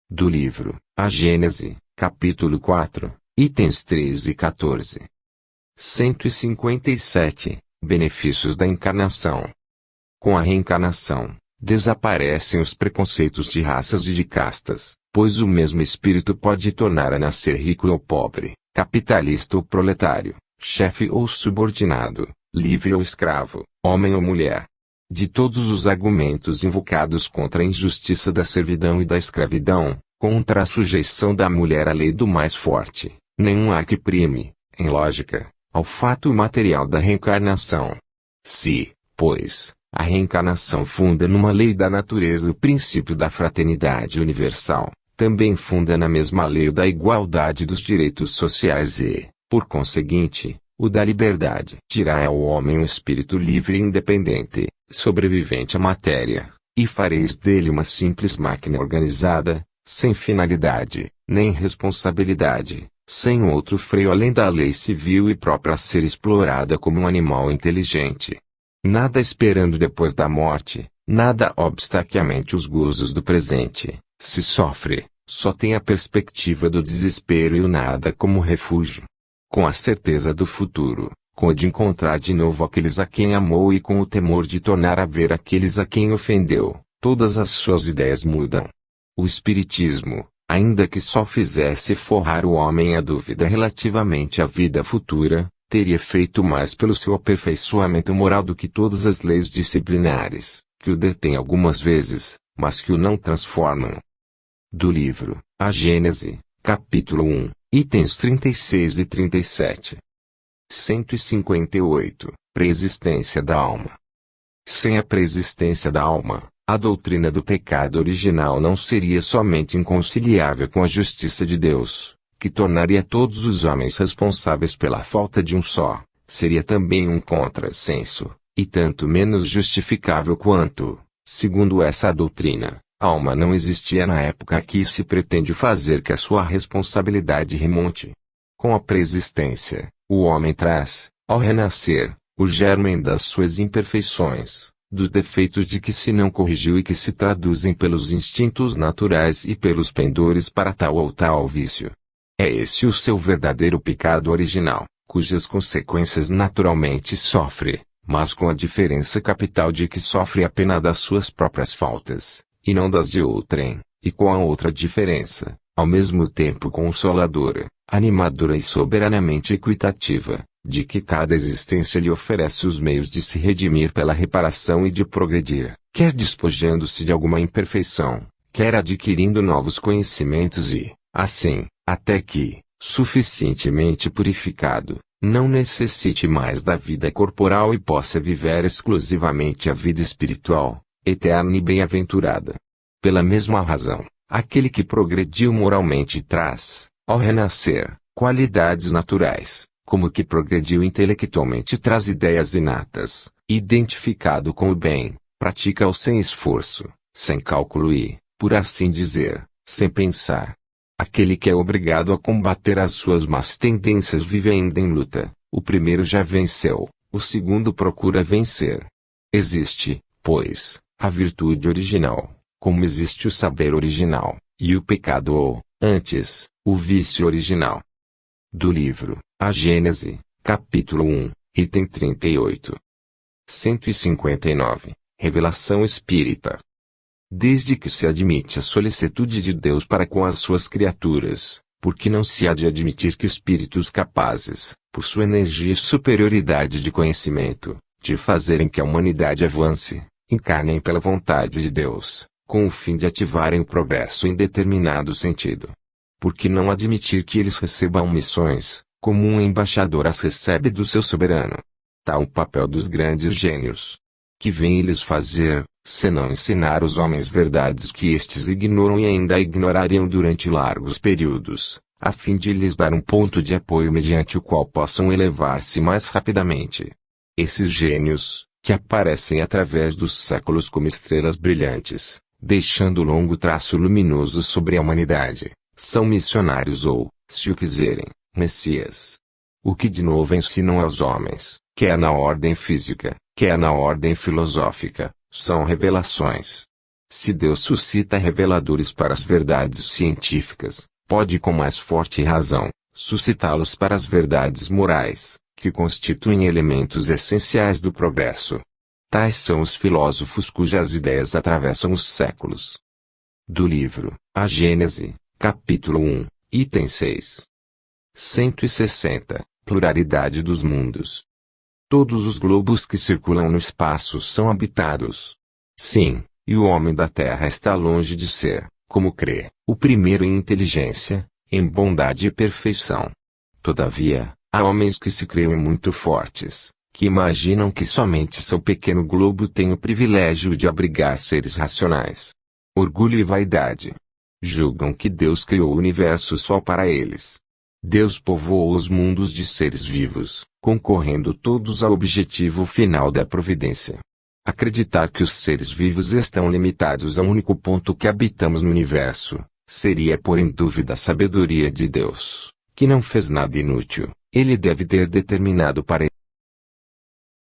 Do livro, A Gênese, capítulo 4, itens 13 e 14. 157. Benefícios da encarnação. Com a reencarnação, desaparecem os preconceitos de raças e de castas, pois o mesmo espírito pode tornar a nascer rico ou pobre, capitalista ou proletário, chefe ou subordinado, livre ou escravo, homem ou mulher. De todos os argumentos invocados contra a injustiça da servidão e da escravidão, contra a sujeição da mulher à lei do mais forte, nenhum há que prime, em lógica, ao fato material da reencarnação. Se, pois, a reencarnação funda numa lei da natureza o princípio da fraternidade universal, também funda na mesma lei o da igualdade dos direitos sociais e, por conseguinte, o da liberdade. Tirai ao homem um espírito livre e independente, sobrevivente à matéria, e fareis dele uma simples máquina organizada, sem finalidade, nem responsabilidade, sem outro freio além da lei civil e própria a ser explorada como um animal inteligente. Nada esperando depois da morte, nada obstaquiamente os gozos do presente, se sofre, só tem a perspectiva do desespero e o nada como refúgio. Com a certeza do futuro, com o de encontrar de novo aqueles a quem amou e com o temor de tornar a ver aqueles a quem ofendeu, todas as suas ideias mudam. O Espiritismo, ainda que só fizesse forrar o homem a dúvida relativamente à vida futura, teria feito mais pelo seu aperfeiçoamento moral do que todas as leis disciplinares, que o detêm algumas vezes, mas que o não transformam. Do livro, A Gênese, capítulo 1, itens 36 e 37. 158. Preexistência da alma. Sem a preexistência da alma, a doutrina do pecado original não seria somente inconciliável com a justiça de Deus, que tornaria todos os homens responsáveis pela falta de um só, seria também um contrassenso, e tanto menos justificável quanto, segundo essa doutrina, a alma não existia na época que se pretende fazer que a sua responsabilidade remonte. Com a preexistência, o homem traz, ao renascer, o germen das suas imperfeições, dos defeitos de que se não corrigiu e que se traduzem pelos instintos naturais e pelos pendores para tal ou tal vício. É esse o seu verdadeiro pecado original, cujas consequências naturalmente sofre, mas com a diferença capital de que sofre a pena das suas próprias faltas, e não das de outrem, e com a outra diferença, ao mesmo tempo consoladora, animadora e soberanamente equitativa, de que cada existência lhe oferece os meios de se redimir pela reparação e de progredir, quer despojando-se de alguma imperfeição, quer adquirindo novos conhecimentos e, assim, até que, suficientemente purificado, não necessite mais da vida corporal e possa viver exclusivamente a vida espiritual, eterna e bem-aventurada. Pela mesma razão, aquele que progrediu moralmente traz, ao renascer, qualidades naturais, como que progrediu intelectualmente traz ideias inatas, identificado com o bem, pratica-o sem esforço, sem cálculo e, por assim dizer, sem pensar. Aquele que é obrigado a combater as suas más tendências vive ainda em luta, o primeiro já venceu, o segundo procura vencer. Existe, pois, a virtude original, como existe o saber original, e o pecado ou, antes, o vício original. Do livro, A Gênese, capítulo 1, item 38. 159. Revelação Espírita. Desde que se admite a solicitude de Deus para com as suas criaturas, porque não se há de admitir que espíritos capazes, por sua energia e superioridade de conhecimento, de fazerem que a humanidade avance, encarnem pela vontade de Deus, com o fim de ativarem o progresso em determinado sentido. Porque não admitir que eles recebam missões, como um embaixador as recebe do seu soberano. Tal o papel dos grandes gênios. Que vêm eles fazer, senão ensinar os homens verdades que estes ignoram e ainda ignorariam durante largos períodos, a fim de lhes dar um ponto de apoio mediante o qual possam elevar-se mais rapidamente. Esses gênios, que aparecem através dos séculos como estrelas brilhantes, deixando longo traço luminoso sobre a humanidade, são missionários ou, se o quiserem, messias. O que de novo ensinam aos homens, quer na ordem física, quer na ordem filosófica, são revelações. Se Deus suscita reveladores para as verdades científicas, pode com mais forte razão, suscitá-los para as verdades morais, que constituem elementos essenciais do progresso. Tais são os filósofos cujas ideias atravessam os séculos. Do livro, A Gênese, capítulo 1, item 6. 160. Pluralidade dos mundos. Todos os globos que circulam no espaço são habitados. Sim, e o homem da Terra está longe de ser, como crê, o primeiro em inteligência, em bondade e perfeição. Todavia, há homens que se creem muito fortes, que imaginam que somente seu pequeno globo tem o privilégio de abrigar seres racionais. Orgulho e vaidade. Julgam que Deus criou o universo só para eles. Deus povoou os mundos de seres vivos, concorrendo todos ao objetivo final da providência. Acreditar que os seres vivos estão limitados a um único ponto que habitamos no universo, seria pôr em dúvida a sabedoria de Deus, que não fez nada inútil. Ele deve ter determinado para